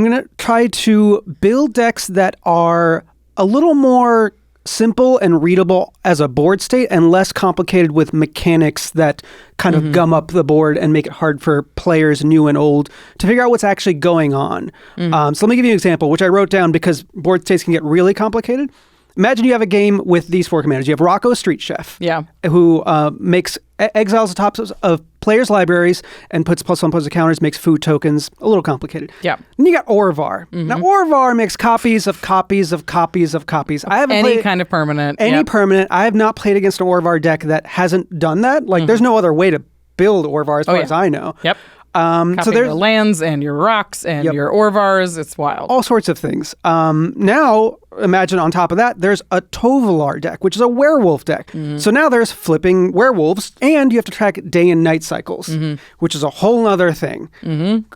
going to try to build decks that are a little more simple and readable as a board state and less complicated with mechanics that kind of gum up the board and make it hard for players new and old to figure out what's actually going on. So let me give you an example, which I wrote down because board states can get really complicated. Imagine you have a game with these 4 commanders. You have Rocco Street Chef, who exiles the tops of players' libraries and puts +1/+1 counters, makes food tokens. A little complicated. Yeah. Then you got Orvar. Now Orvar makes copies of copies of copies of copies. I haven't any played kind of permanent. Any permanent. I have not played against an Orvar deck that hasn't done that. Like there's no other way to build Orvar as far as I know. Yep. So there's your lands and your rocks and your Orvars. It's wild. All sorts of things. Now, imagine on top of that, there's a Tovolar deck, which is a werewolf deck. So now there's flipping werewolves, and you have to track day and night cycles, which is a whole other thing.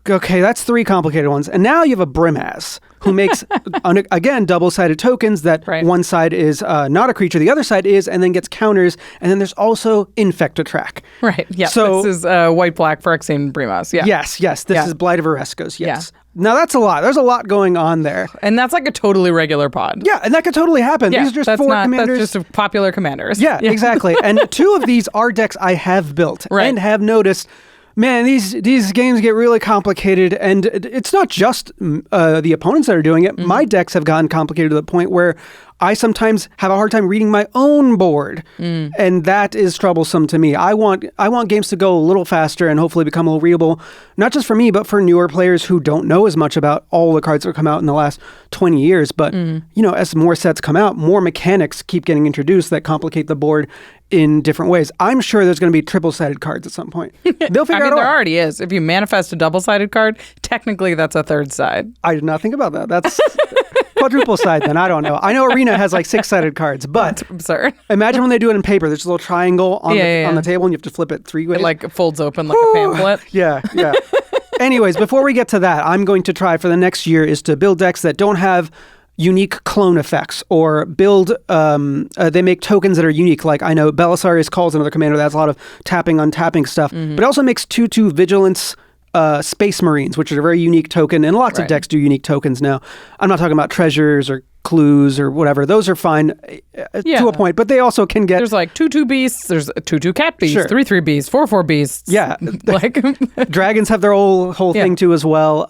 Okay, that's 3 complicated ones. And now you have a Brimaz, who makes, again, double-sided tokens that one side is not a creature, the other side is, and then gets counters. And then there's also Infect-a-Track. Right, yeah. So, this is white-black Phyrexian Brimaz, yeah. Yes. This is Blight of Oreskos, yes. Now, that's a lot. There's a lot going on there. And that's like a totally regular pod. Yeah, and that could totally happen. Yeah, these are just 4 commanders. That's just popular commanders. Yeah, exactly. And 2 of these are decks I have built and have noticed, man, these games get really complicated, and it's not just the opponents that are doing it. My decks have gotten complicated to the point where I sometimes have a hard time reading my own board, and that is troublesome to me. I want games to go a little faster and hopefully become a little readable, not just for me, but for newer players who don't know as much about all the cards that have come out in the last 20 years. But, you know, as more sets come out, more mechanics keep getting introduced that complicate the board in different ways. I'm sure there's going to be triple-sided cards at some point. They'll figure it out. There already is. If you manifest a double-sided card, technically that's a third side. I did not think about that. That's quadruple side then. I don't know. I know Arena has like 6-sided cards, but that's absurd. Imagine when they do it in paper. There's a little triangle on the table and you have to flip it 3 ways. It like folds open like a pamphlet. Yeah. Anyways, before we get to that, I'm going to try for the next year is to build decks that don't have unique clone effects or build they make tokens that are unique. Like I know Belisarius calls another commander that has a lot of tapping untapping stuff, but it also makes 2/2 vigilance Space Marines, which is a very unique token, and lots of decks do unique tokens now. I'm not talking about treasures or clues or whatever. Those are fine to a point, but they also can get... There's like 2/2 beasts, there's 2/2 cat beasts, 3/3 beasts, 4/4 beasts. Yeah. Like dragons have their whole thing too as well.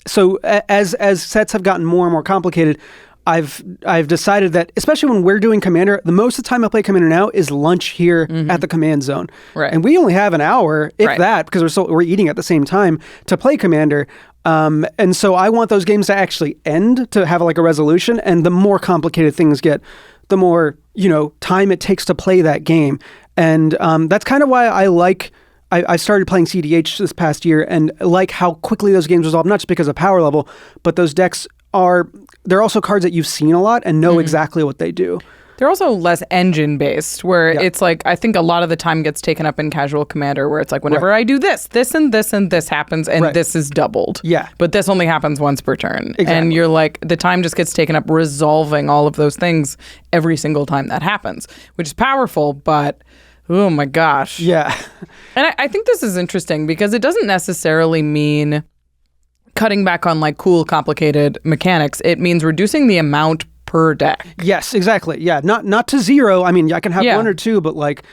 So as sets have gotten more and more complicated, I've decided that, especially when we're doing Commander, the most of the time I play Commander now is lunch here at the command zone. Right. And we only have an hour, if that, because we're eating at the same time, to play Commander. And so I want those games to actually end, to have like a resolution. And the more complicated things get, the more, time it takes to play that game. And that's kind of why I like I started playing CDH this past year and like how quickly those games resolve, not just because of power level, but those decks they're also cards that you've seen a lot and know exactly what they do. They're also less engine-based, where it's like, I think a lot of the time gets taken up in casual Commander, where it's like, whenever I do this, this and this and this happens, and this is doubled. Yeah. But this only happens once per turn. Exactly. And you're like, the time just gets taken up resolving all of those things every single time that happens, which is powerful, but... oh my gosh. Yeah. And I think this is interesting because it doesn't necessarily mean cutting back on like cool, complicated mechanics. It means reducing the amount per deck. Yes, exactly. Yeah. Not to zero. I mean, I can have one or two, but like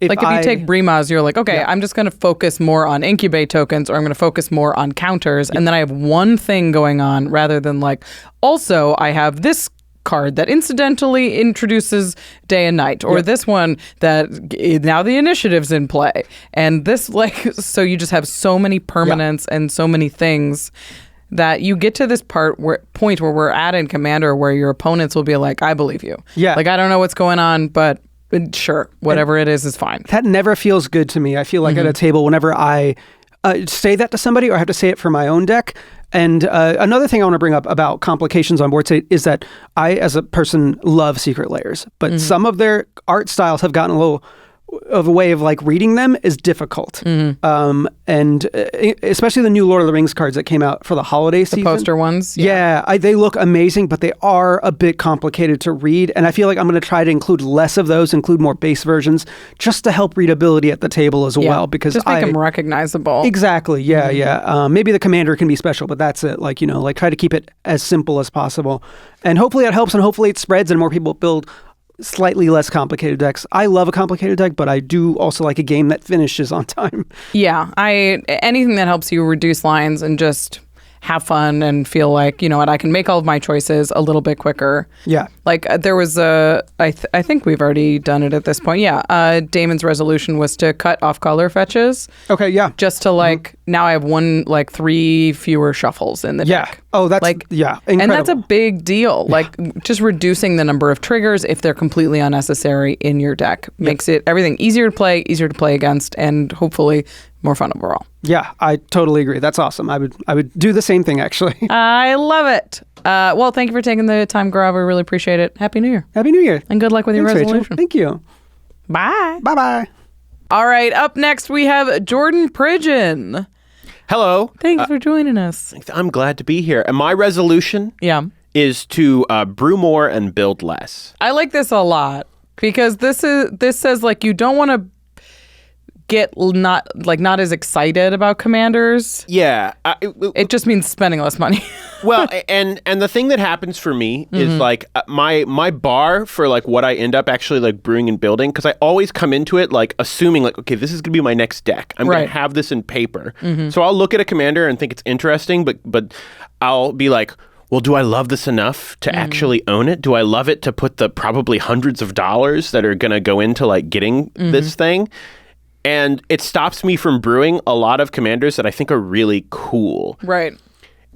if you take Brimaz, you're like, okay, I'm just going to focus more on incubate tokens, or I'm going to focus more on counters. And then I have one thing going on rather than like, also I have this card that incidentally introduces day and night, or this one that now the initiative's in play, and this like, so you just have so many permanents and so many things that you get to this point where we're at in Commander where your opponents will be like, I believe you. Yeah. Like, I don't know what's going on, but sure, whatever it is fine. That never feels good to me. I feel like at a table, whenever I say that to somebody, or I have to say it for my own deck. And another thing I want to bring up about complications on board state is that I, as a person, love Secret Layers, but some of their art styles have gotten a little of a way of like reading them is difficult. And especially the new Lord of the Rings cards that came out for the holiday season. The poster ones? Yeah, they look amazing, but they are a bit complicated to read. And I feel like I'm going to try to include less of those, include more base versions, just to help readability at the table as well. Because just make them recognizable. Exactly. Yeah. Maybe the commander can be special, but that's it. Like, like try to keep it as simple as possible. And hopefully it helps, and hopefully it spreads and more people build slightly less complicated decks. I love a complicated deck, but I do also like a game that finishes on time. Yeah, anything that helps you reduce lines and just have fun and feel like, you know what, I can make all of my choices a little bit quicker. Yeah. Like there was I think we've already done it at this point. Yeah. Damon's resolution was to cut off color fetches. Okay, yeah. Just to like, now I have 3 fewer shuffles in the deck. Oh, that's incredible. And that's a big deal. Like just reducing the number of triggers if they're completely unnecessary in your deck makes it everything easier to play against, and hopefully more fun overall. Yeah, I totally agree. That's awesome. I would do the same thing, actually. I love it. Well, thank you for taking the time, Gaurav. We really appreciate it. Happy New Year. Happy New Year. And good luck with your resolution. Rachel. Thank you. Bye. Bye-bye. All right, up next we have Jordan Pridgen. Hello. Thanks for joining us. I'm glad to be here. And my resolution is to brew more and build less. I like this a lot because this says like you don't want to get not as excited about commanders. Yeah. It just means spending less money. Well, and the thing that happens for me is like my bar for like what I end up actually like brewing and building, because I always come into it like assuming like, okay, this is gonna be my next deck. I'm gonna have this in paper. So I'll look at a commander and think it's interesting, but I'll be like, well, do I love this enough to actually own it? Do I love it to put the probably hundreds of dollars that are gonna go into like getting this thing? And it stops me from brewing a lot of commanders that I think are really cool. Right.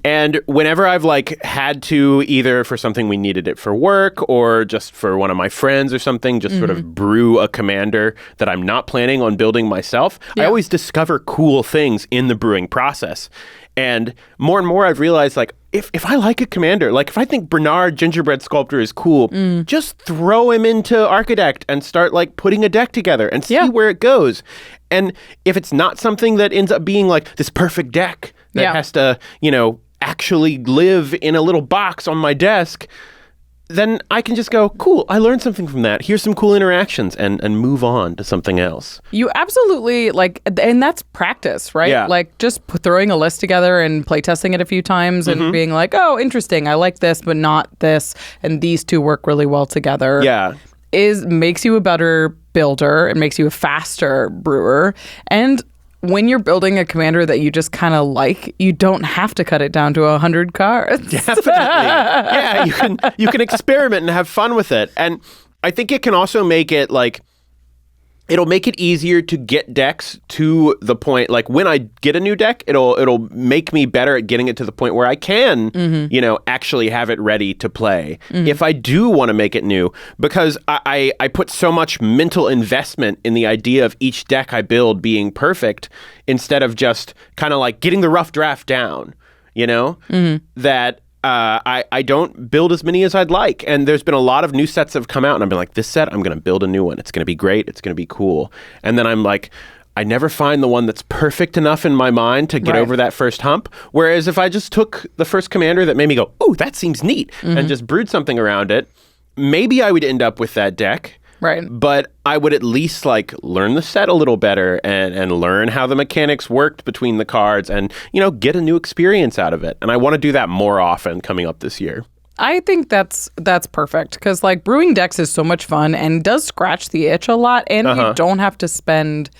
And whenever I've like had to, either for something we needed it for work or just for one of my friends or something, just sort of brew a commander that I'm not planning on building myself, I always discover cool things in the brewing process. And more I've realized like, if I like a commander, like if I think Bernard Gingerbread Sculptor is cool, just throw him into ARCHIDEKT and start like putting a deck together and see where it goes. And if it's not something that ends up being like this perfect deck that has to, actually live in a little box on my desk, then I can just go, cool, I learned something from that. Here's some cool interactions, and move on to something else. You absolutely, and that's practice, right? Yeah. Like just throwing a list together and playtesting it a few times and being like, oh, interesting, I like this, but not this, and these two work really well together. Yeah. Makes you a better builder. It makes you a faster brewer. And when you're building a commander that you just kind of like, you don't have to cut it down to 100 cards. Definitely. Yeah, you can experiment and have fun with it. And I think it can also make it like it'll make it easier to get decks to the point, like when I get a new deck, it'll make me better at getting it to the point where I can, actually have it ready to play. If I do want to make it new, because I put so much mental investment in the idea of each deck I build being perfect, instead of just kind of like getting the rough draft down, that I don't build as many as I'd like. And there's been a lot of new sets that have come out, and I've been like, this set, I'm going to build a new one. It's going to be great. It's going to be cool. And then I'm like, I never find the one that's perfect enough in my mind to get over that first hump. Whereas if I just took the first commander that made me go, oh, that seems neat, and just brewed something around it, maybe I would end up with that deck. Right. But I would at least like learn the set a little better and learn how the mechanics worked between the cards and, get a new experience out of it. And I want to do that more often coming up this year. I think that's perfect, because like brewing decks is so much fun and does scratch the itch a lot, and you don't have to spend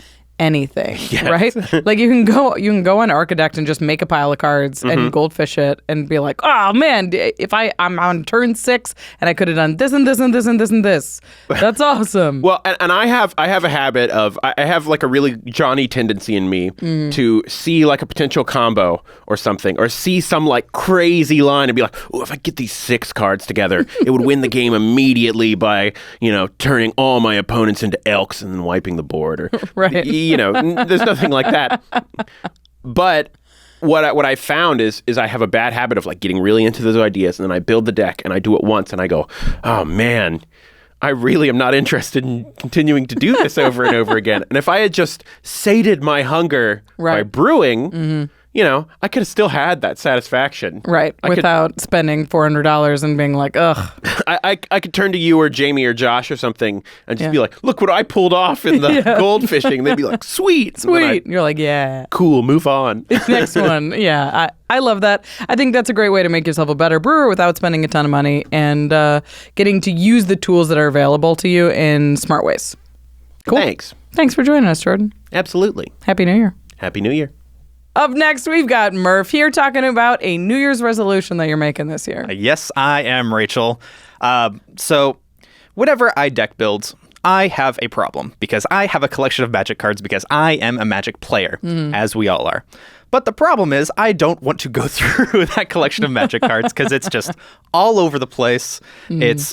anything, right? Like you can go on ARCHIDEKT and just make a pile of cards and goldfish it and be like, oh man, if I'm on turn 6 and I could have done this and this and this and this and this, that's awesome. Well, and I have a habit of, I have like a really Johnny tendency in me to see like a potential combo or something, or see some like crazy line and be like, oh, if I get these 6 cards together, it would win the game immediately by, turning all my opponents into elks and then wiping the board, or there's nothing like that. But what I found is I have a bad habit of like getting really into those ideas, and then I build the deck and I do it once and I go, oh man, I really am not interested in continuing to do this over and over again. And if I had just sated my hunger by brewing, I could have still had that satisfaction. Right, without spending $400 and being like, ugh. I could turn to you or Jamie or Josh or something and just be like, look what I pulled off in the gold fishing. And they'd be like, sweet. You're like, yeah. Cool, move on. Next one. Yeah, I love that. I think that's a great way to make yourself a better brewer without spending a ton of money, and getting to use the tools that are available to you in smart ways. Cool. Thanks for joining us, Jordan. Absolutely. Happy New Year. Happy New Year. Up next, we've got Murph here talking about a New Year's resolution that you're making this year. Yes, I am, Rachel. So whenever I deck build, I have a problem, because I have a collection of Magic cards because I am a Magic player, as we all are. But the problem is I don't want to go through that collection of Magic cards because it's just all over the place.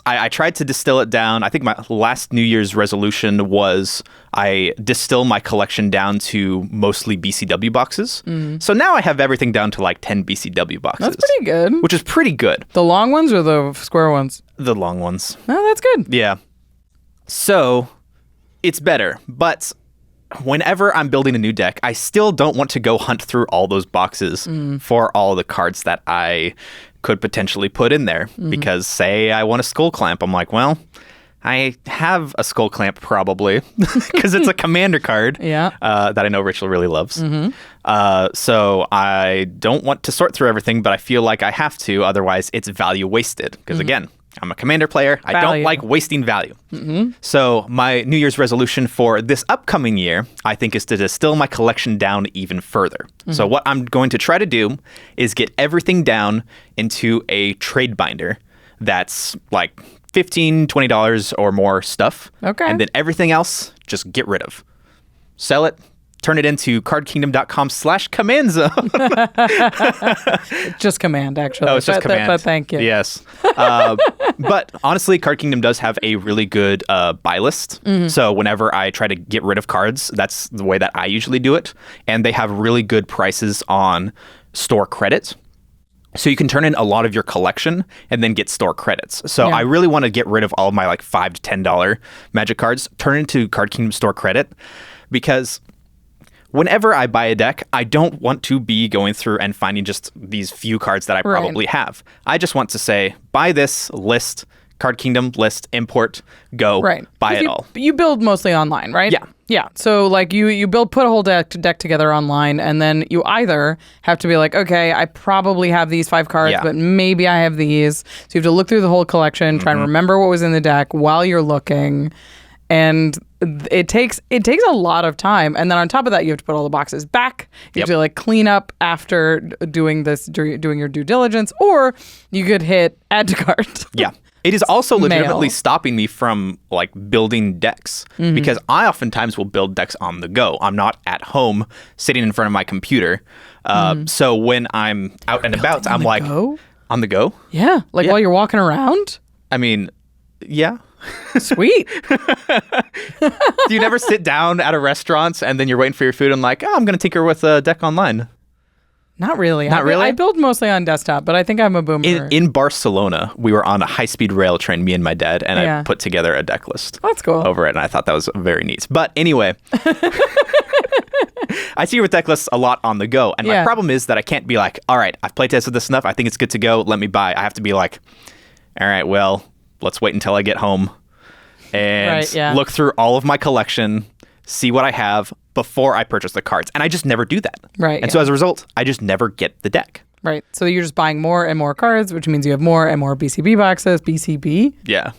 I tried to distill it down. I think my last New Year's resolution was I distill my collection down to mostly BCW boxes. So now I have everything down to like 10 BCW boxes. That's pretty good. Which is pretty good. The long ones or the square ones? The long ones. Oh, that's good. Yeah. So it's better, but whenever I'm building a new deck, I still don't want to go hunt through all those boxes for all the cards that I could potentially put in there. Because say I want a Skull Clamp, I'm like, well, I have a Skull Clamp probably because it's a commander card that I know Rachel really loves. So I don't want to sort through everything, but I feel like I have to, otherwise it's value wasted. Because again, I'm a commander player. I don't like wasting value. So my New Year's resolution for this upcoming year, I think, is to distill my collection down even further. So what I'm going to try to do is get everything down into a trade binder that's like $15, $20 or more stuff. Okay. And then everything else, just get rid of. Sell it. Turn it into cardkingdom.com/commandzone. Just command, actually. Oh, it's just command. But thank you. Yes. But honestly, Card Kingdom does have a really good buy list. So whenever I try to get rid of cards, that's the way that I usually do it. And they have really good prices on store credit. So you can turn in a lot of your collection and then get store credits. So I really want to get rid of all of my like $5 to $10 Magic cards, turn into Card Kingdom store credit, because whenever I buy a deck, I don't want to be going through and finding just these few cards that I probably have. I just want to say, buy this list, Card Kingdom list, import, go, buy it all. You build mostly online, right? Yeah. Yeah. So like you put a whole deck together online, and then you either have to be like, okay, I probably have these 5 cards, but maybe I have these. So you have to look through the whole collection, try and remember what was in the deck while you're looking. And it takes a lot of time, and then on top of that, you have to put all the boxes back. You have to like clean up after doing your due diligence, or you could hit add to cart. It is also legitimately male. stopping me from like building decks because I oftentimes will build decks on the go. I'm not at home sitting in front of my computer. So when I'm out and about, I'm like, on the go? Yeah. Like while you're walking around? I mean, yeah. Sweet. Do you never sit down at a restaurant and then you're waiting for your food and like, oh, I'm going to tinker with a deck online? Not really. Not really? I build mostly on desktop, but I think I'm a boomer. In Barcelona, we were on a high-speed rail train, me and my dad, and I put together a deck list. That's cool. Over it, and I thought that was very neat. But anyway, I see your deck lists a lot on the go, and my problem is that I can't be like, all right, I've playtested this enough, I think it's good to go, let me buy. I have to be like, all right, well, let's wait until I get home and look through all of my collection, see what I have before I purchase the cards. And I just never do that. Right. And so as a result, I just never get the deck. Right. So you're just buying more and more cards, which means you have more and more BCB boxes. BCB? Yeah.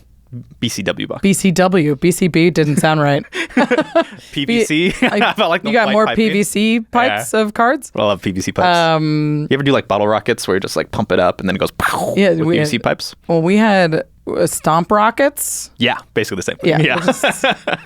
BCW box. BCW. BCB didn't sound right. PVC? I felt like you got more PVC pipes of cards? I love PVC pipes. You ever do like bottle rockets where you just like pump it up and then it goes pow with PVC pipes? Well, we had stomp rockets. Yeah, basically the same thing. Yeah.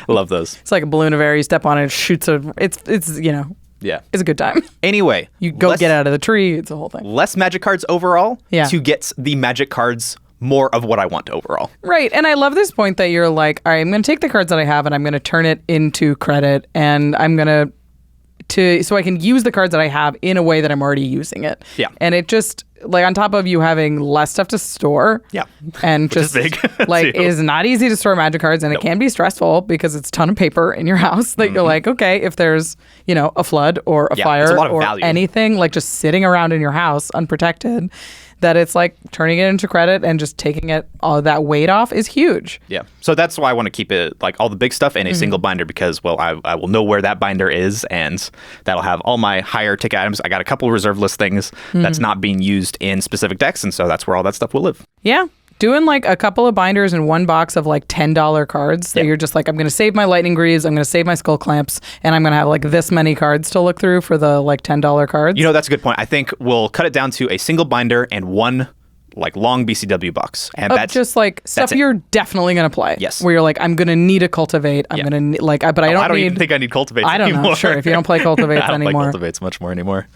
I love those. It's like a balloon of air. You step on it, it shoots it's you know. Yeah. It's a good time. Anyway. You go get out of the tree. It's a whole thing. Less magic cards overall to get the magic cards more of what I want overall. Right. And I love this point that you're like, all right, I'm going to take the cards that I have and I'm going to turn it into credit and I'm going to so I can use the cards that I have in a way that I'm already using it. Yeah. And it just, like, on top of you having less stuff to store. Yeah. And just, big. like, it is not easy to store magic cards and it can be stressful because it's a ton of paper in your house that you're like, okay, if there's, you know, a flood or a fire it's a lot of or value. anything, like just sitting around in your house unprotected, that it's like turning it into credit and just taking it all that weight off is huge. Yeah. So that's why I want to keep it like all the big stuff in a single binder because, well, I will know where that binder is and that'll have all my higher ticket items. I got a couple reserve list things that's not being used in specific decks. And so that's where all that stuff will live. Yeah. Doing like a couple of binders in one box of like $10 cards that you're just like, I'm going to save my lightning greaves, I'm going to save my skull clamps, and I'm going to have like this many cards to look through for the like $10 cards. You know, that's a good point. I think we'll cut it down to a single binder and one like long BCW box. And that's just like stuff you're definitely going to play. Yes. Where you're like, I'm going to need a cultivate. I'm going to like, but I don't even think I need cultivates I don't anymore. know. Sure. If you don't play cultivates I don't anymore. play cultivates much more anymore.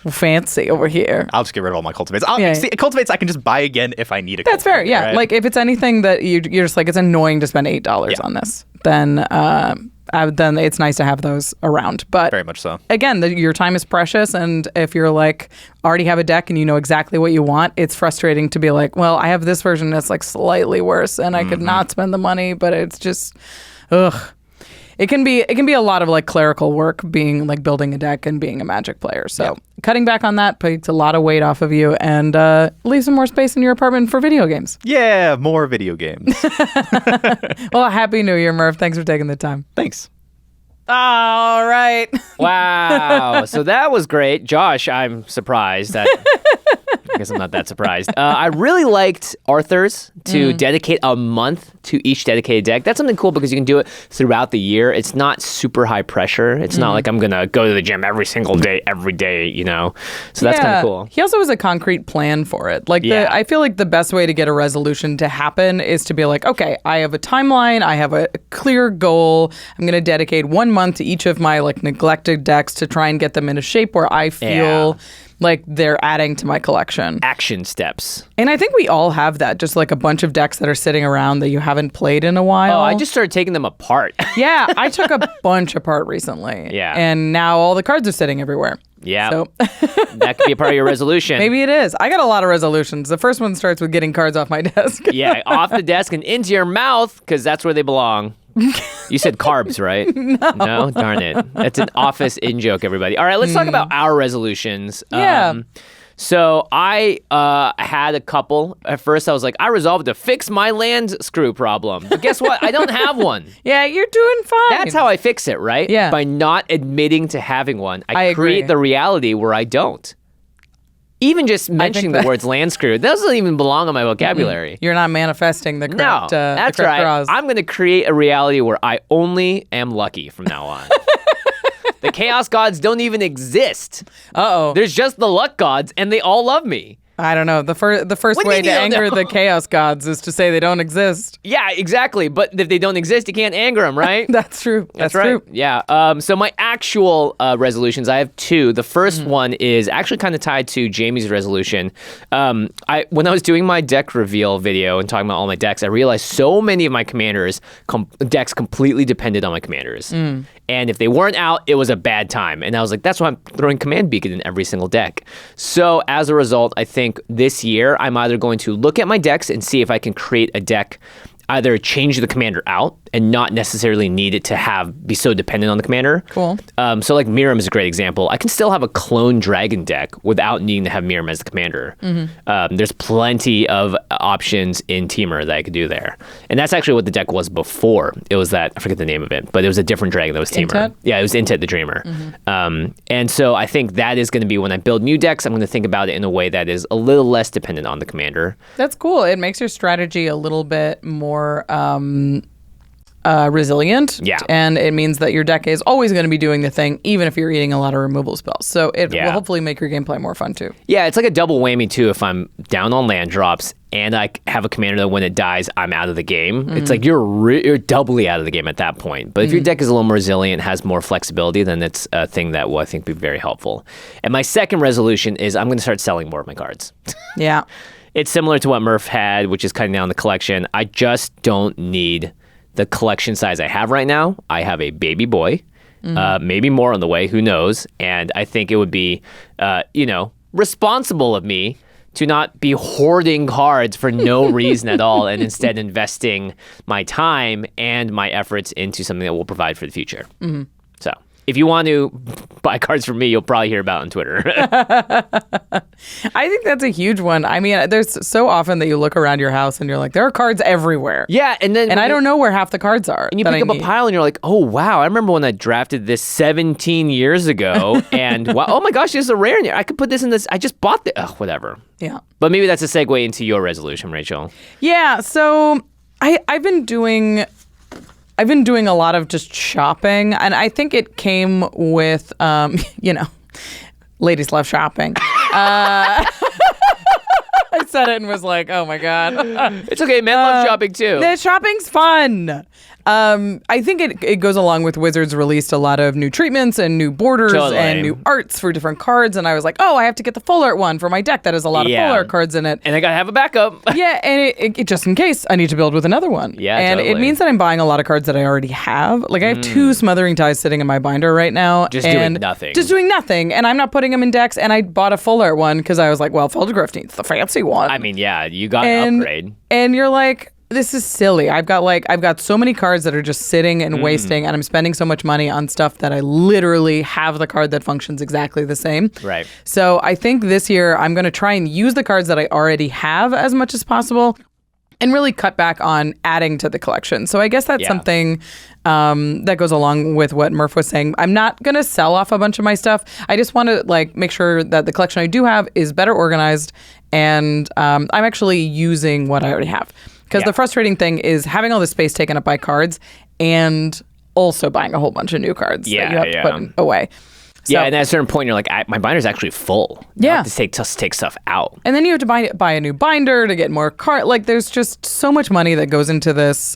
Fancy over here. I'll just get rid of all my cultivates. See, cultivates I can just buy again if I need a That's fair. Yeah. Right? Like if it's anything that you're just like, it's annoying to spend $8 on this, then it's nice to have those around. But very much so. Again, your time is precious. And if you're like already have a deck and you know exactly what you want, it's frustrating to be like, well, I have this version that's like slightly worse and I could not spend the money, but it's just, ugh. It can be a lot of like clerical work being like building a deck and being a Magic player. So cutting back on that takes a lot of weight off of you and leave some more space in your apartment for video games. Yeah, more video games. Well, Happy New Year, Murph. Thanks for taking the time. Thanks. All right. Wow. So that was great. Josh, I'm surprised that I guess I'm not that surprised. I really liked Arthur's to dedicate a month to each dedicated deck. That's something cool because you can do it throughout the year. It's not super high pressure. It's not like I'm going to go to the gym every single day, every day, you know? So that's kind of cool. He also has a concrete plan for it. Like, I feel like the best way to get a resolution to happen is to be like, okay, I have a timeline. I have a clear goal. I'm going to dedicate 1 month to each of my like neglected decks to try and get them in a shape where I feel like they're adding to my collection. Action steps. And I think we all have that, just like a bunch of decks that are sitting around that you haven't played in a while. Oh, I just started taking them apart. Yeah, I took a bunch apart recently. Yeah. And now all the cards are sitting everywhere. Yeah. So that could be a part of your resolution. Maybe it is. I got a lot of resolutions. The first one starts with getting cards off my desk. Yeah, off the desk and into your mouth, because that's where they belong. You said carbs, right? No? Darn it. That's an office in-joke, everybody. All right, let's talk about our resolutions. Yeah. So I had a couple. At first, I was like, I resolved to fix my land screw problem. But guess what? I don't have one. Yeah, you're doing fine. That's how I fix it, right? Yeah. By not admitting to having one. I agree. create the reality where I don't. Even just mentioning the words land screw, that doesn't even belong on my vocabulary. You're not manifesting the correct that's the correct right. draws. I'm going to create a reality where I only am lucky from now on. The chaos gods don't even exist. Uh-oh. There's just the luck gods, and they all love me. I don't know. The first way to anger the chaos gods is to say they don't exist. Yeah, exactly. But if they don't exist, you can't anger them, right? That's true. That's right. True. Yeah. So my actual resolutions, I have two. The first one is actually kind of tied to Jamie's resolution. When I was doing my deck reveal video and talking about all my decks, I realized so many of my commanders decks completely depended on my commanders. And if they weren't out, it was a bad time. And I was like, that's why I'm throwing Command Beacon in every single deck. So as a result, I think this year I'm either going to look at my decks and see if I can create a deck, either change the commander out and not necessarily need it to be so dependent on the commander. Cool. So like Miram is a great example. I can still have a clone dragon deck without needing to have Miram as the commander. There's plenty of options in Temur that I could do there. And that's actually what the deck was before. It was that, I forget the name of it, but it was a different dragon that was Temur. Intet? Yeah, it was Intet the Dreamer. And so I think that is going to be when I build new decks, I'm going to think about it in a way that is a little less dependent on the commander. That's cool. It makes your strategy a little bit more resilient. Yeah. And it means that your deck is always going to be doing the thing, even if you're eating a lot of removal spells. So it will hopefully make your gameplay more fun too. Yeah, it's like a double whammy too if I'm down on land drops and I have a commander that when it dies, I'm out of the game. It's like you're doubly out of the game at that point. But if your deck is a little more resilient, has more flexibility, then it's a thing that will, I think, be very helpful. And my second resolution is I'm going to start selling more of my cards. Yeah. It's similar to what Murph had, which is cutting down the collection. I just don't need the collection size I have right now. I have a baby boy, maybe more on the way, who knows? And I think it would be, responsible of me to not be hoarding cards for no reason at all and instead investing my time and my efforts into something that will provide for the future. So if you want to buy cards from me, you'll probably hear about it on Twitter. I think that's a huge one. I mean, there's so often that you look around your house and you're like, there are cards everywhere. Yeah, and I don't know where half the cards are. And you pick up a pile and you're like, oh, wow, I remember when I drafted this 17 years ago. And wow, oh my gosh, this is a rare in here. I could put this in this. I just bought this. Whatever. Yeah. But maybe that's a segue into your resolution, Rachel. Yeah, so I've been doing a lot of just shopping, and I think it came with, ladies love shopping. I said it and was like, oh my God. It's okay, men love shopping too. The shopping's fun. I think it goes along with Wizards released a lot of new treatments and new borders and new arts for different cards, and I was like, oh, I have to get the full art one for my deck that has a lot of full art cards in it. And I gotta have a backup. Yeah, and it just in case I need to build with another one. Yeah, and totally. it means that I'm buying a lot of cards that I already have. Like I have 2 Smothering Ties sitting in my binder right now. Just doing nothing. And I'm not putting them in decks, and I bought a full art one because I was like, well, Feldergrift needs the fancy one. I mean, yeah, you got an upgrade. And you're like, this is silly. I've got so many cards that are just sitting and wasting, and I'm spending so much money on stuff that I literally have the card that functions exactly the same. Right. So I think this year I'm going to try and use the cards that I already have as much as possible and really cut back on adding to the collection. So I guess that's something that goes along with what Murph was saying. I'm not going to sell off a bunch of my stuff. I just want to make sure that the collection I do have is better organized, and I'm actually using what I already have. Because the frustrating thing is having all this space taken up by cards and also buying a whole bunch of new cards that you have to put away. So, and at a certain point, you're like, my binder's actually full. Yeah. I have to take stuff out. And then you have to buy a new binder to get more card. Like, there's just so much money that goes into this.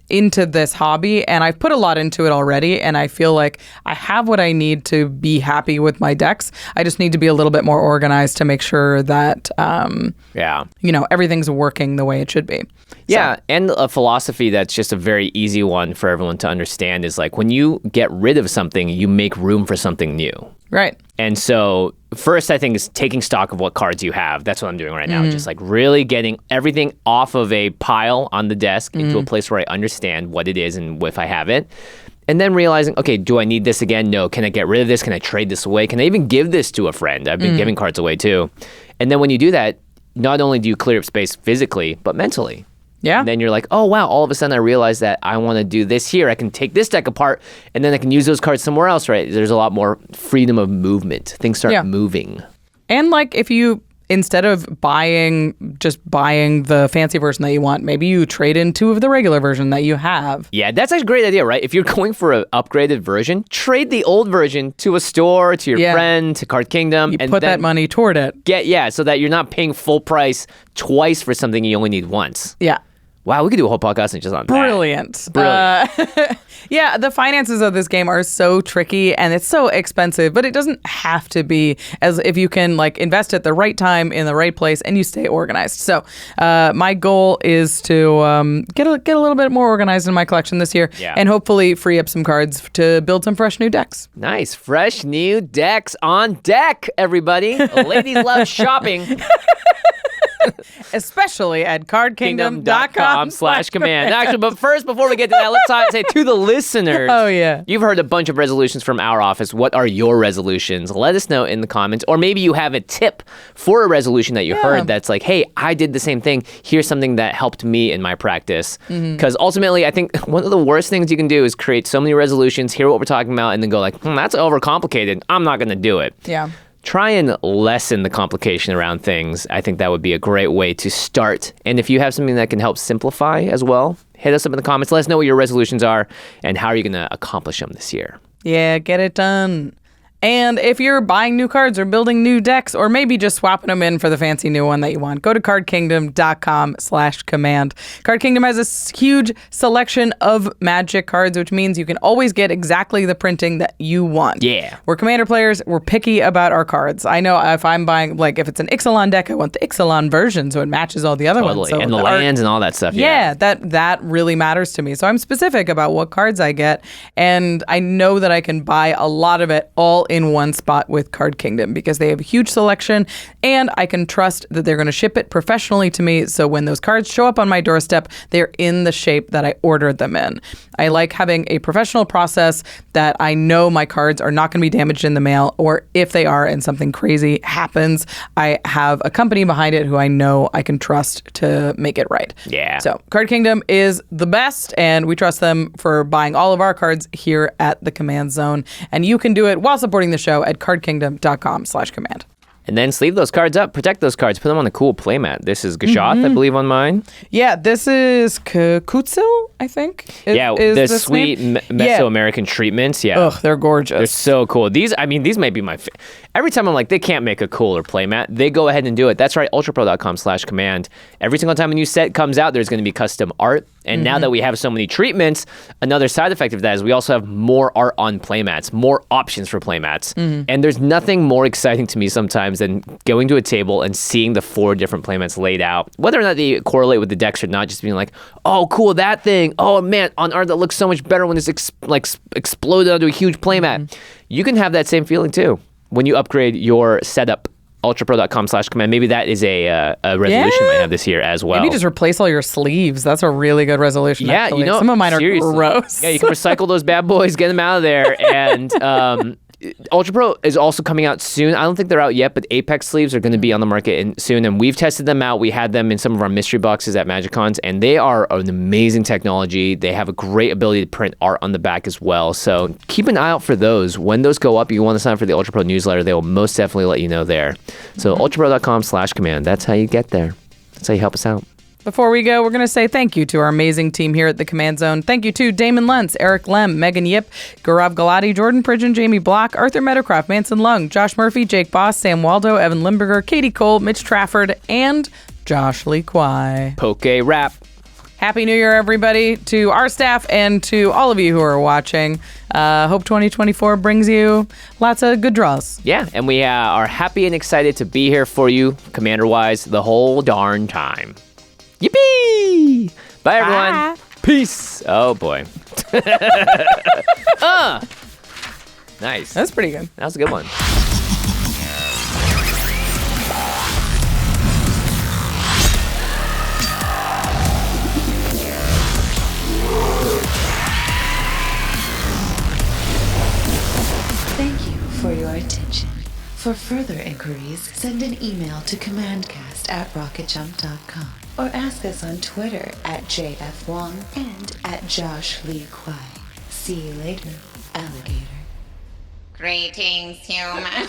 Into this hobby, and I've put a lot into it already, and I feel like I have what I need to be happy with my decks. I just need to be a little bit more organized to make sure that everything's working the way it should be. Yeah, and a philosophy that's just a very easy one for everyone to understand is like when you get rid of something, you make room for something new. Right. And so first, I think, is taking stock of what cards you have. That's what I'm doing right now. Just like really getting everything off of a pile on the desk into a place where I understand what it is and if I have it. And then realizing, okay, do I need this again? No. Can I get rid of this? Can I trade this away? Can I even give this to a friend? I've been giving cards away too. And then when you do that, not only do you clear up space physically, but mentally. Yeah. And then you're like, oh, wow, all of a sudden I realize that I want to do this here. I can take this deck apart, and then I can use those cards somewhere else, right? There's a lot more freedom of movement. Things start moving. And like if you instead of buying the fancy version that you want, maybe you trade in 2 of the regular version that you have. Yeah, that's actually a great idea, right? If you're going for an upgraded version, trade the old version to a store, to your friend, to Card Kingdom. You put that money toward it. So that you're not paying full price twice for something you only need once. Yeah. Wow, we could do a whole podcast just on Brilliant. Brilliant. Yeah, the finances of this game are so tricky and it's so expensive, but it doesn't have to be, as if you can like invest at the right time in the right place and you stay organized. So my goal is to get a little bit more organized in my collection this year and hopefully free up some cards to build some fresh new decks. Nice. Fresh new decks on deck, everybody. Ladies love shopping. Especially at cardkingdom.com/command. Actually, but first, before we get to that, let's say to the listeners. Oh, yeah. You've heard a bunch of resolutions from our office. What are your resolutions? Let us know in the comments. Or maybe you have a tip for a resolution that you heard that's like, hey, I did the same thing. Here's something that helped me in my practice. Because ultimately, I think one of the worst things you can do is create so many resolutions, hear what we're talking about, and then go like, that's overcomplicated. I'm not going to do it. Yeah. Try and lessen the complication around things. I think that would be a great way to start. And if you have something that can help simplify as well, hit us up in the comments. Let us know what your resolutions are and how are you going to accomplish them this year. Yeah, get it done. And if you're buying new cards or building new decks or maybe just swapping them in for the fancy new one that you want, go to cardkingdom.com/command. Card Kingdom has a huge selection of Magic cards, which means you can always get exactly the printing that you want. Yeah. We're Commander players. We're picky about our cards. I know if I'm buying, like if it's an Ixalan deck, I want the Ixalan version so it matches all the other ones. So and the lands and all that stuff. Yeah, that really matters to me. So I'm specific about what cards I get. And I know that I can buy a lot of it all in one spot with Card Kingdom because they have a huge selection and I can trust that they're going to ship it professionally to me. So when those cards show up on my doorstep, they're in the shape that I ordered them in. I like having a professional process that I know my cards are not going to be damaged in the mail, or if they are and something crazy happens, I have a company behind it who I know I can trust to make it right. Yeah. So Card Kingdom is the best and we trust them for buying all of our cards here at the Command Zone. And you can do it while supporting the show at cardkingdom.com/command. And then sleeve those cards up, protect those cards, put them on a cool playmat. This is Gashoth, I believe, on mine. Yeah, this is Kutsil, I think. The sweet Mesoamerican treatments. Yeah. Ugh, they're gorgeous. They're so cool. These might be my favorite. Every time I'm like, they can't make a cooler playmat, they go ahead and do it. That's right, ultrapro.com/command. Every single time a new set comes out, there's going to be custom art. And now that we have so many treatments, another side effect of that is we also have more art on playmats, more options for playmats. And there's nothing more exciting to me sometimes than going to a table and seeing the 4 different playmats laid out, whether or not they correlate with the decks or not, just being like, oh, cool, that thing. Oh, man, on art that looks so much better when it's exploded onto a huge playmat. You can have that same feeling too when you upgrade your setup. ultrapro.com/command. Maybe that is a resolution I have this year as well. Maybe just replace all your sleeves. That's a really good resolution. Yeah, actually. Some of mine are gross. Yeah, you can recycle those bad boys, get them out of there. And Ultra Pro is also coming out soon. I don't think they're out yet, but Apex sleeves are going to be on the market soon. And we've tested them out. We had them in some of our mystery boxes at MagicCons, and they are an amazing technology. They have a great ability to print art on the back as well. So keep an eye out for those. When those go up, you want to sign up for the Ultra Pro newsletter. They will most definitely let you know there. So ultrapro.com/command. That's how you get there. That's how you help us out. Before we go, we're going to say thank you to our amazing team here at the Command Zone. Thank you to Damen Lenz, Eric Lem, Megan Yip, Gaurav Gulati, Jordan Pridgen, Jamie Block, Arthur Meadowcroft, Manson Lung, Josh Murphy, Jake Boss, Sam Waldo, Evan Limburger, Katie Cole, Mitch Trafford, and Josh Lee Kwai. Poke rap. Happy New Year, everybody, to our staff and to all of you who are watching. Hope 2024 brings you lots of good draws. Yeah, and we are happy and excited to be here for you, Commander-wise, the whole darn time. Yippee! Bye, everyone. Bye. Peace. Oh, boy. Nice. That's pretty good. That was a good one. Thank you for your attention. For further inquiries, send an email to commandcast@rocketjump.com or ask us on Twitter @JFWong and @Josh Lee Kwai. See you later, alligator. Greetings, humans.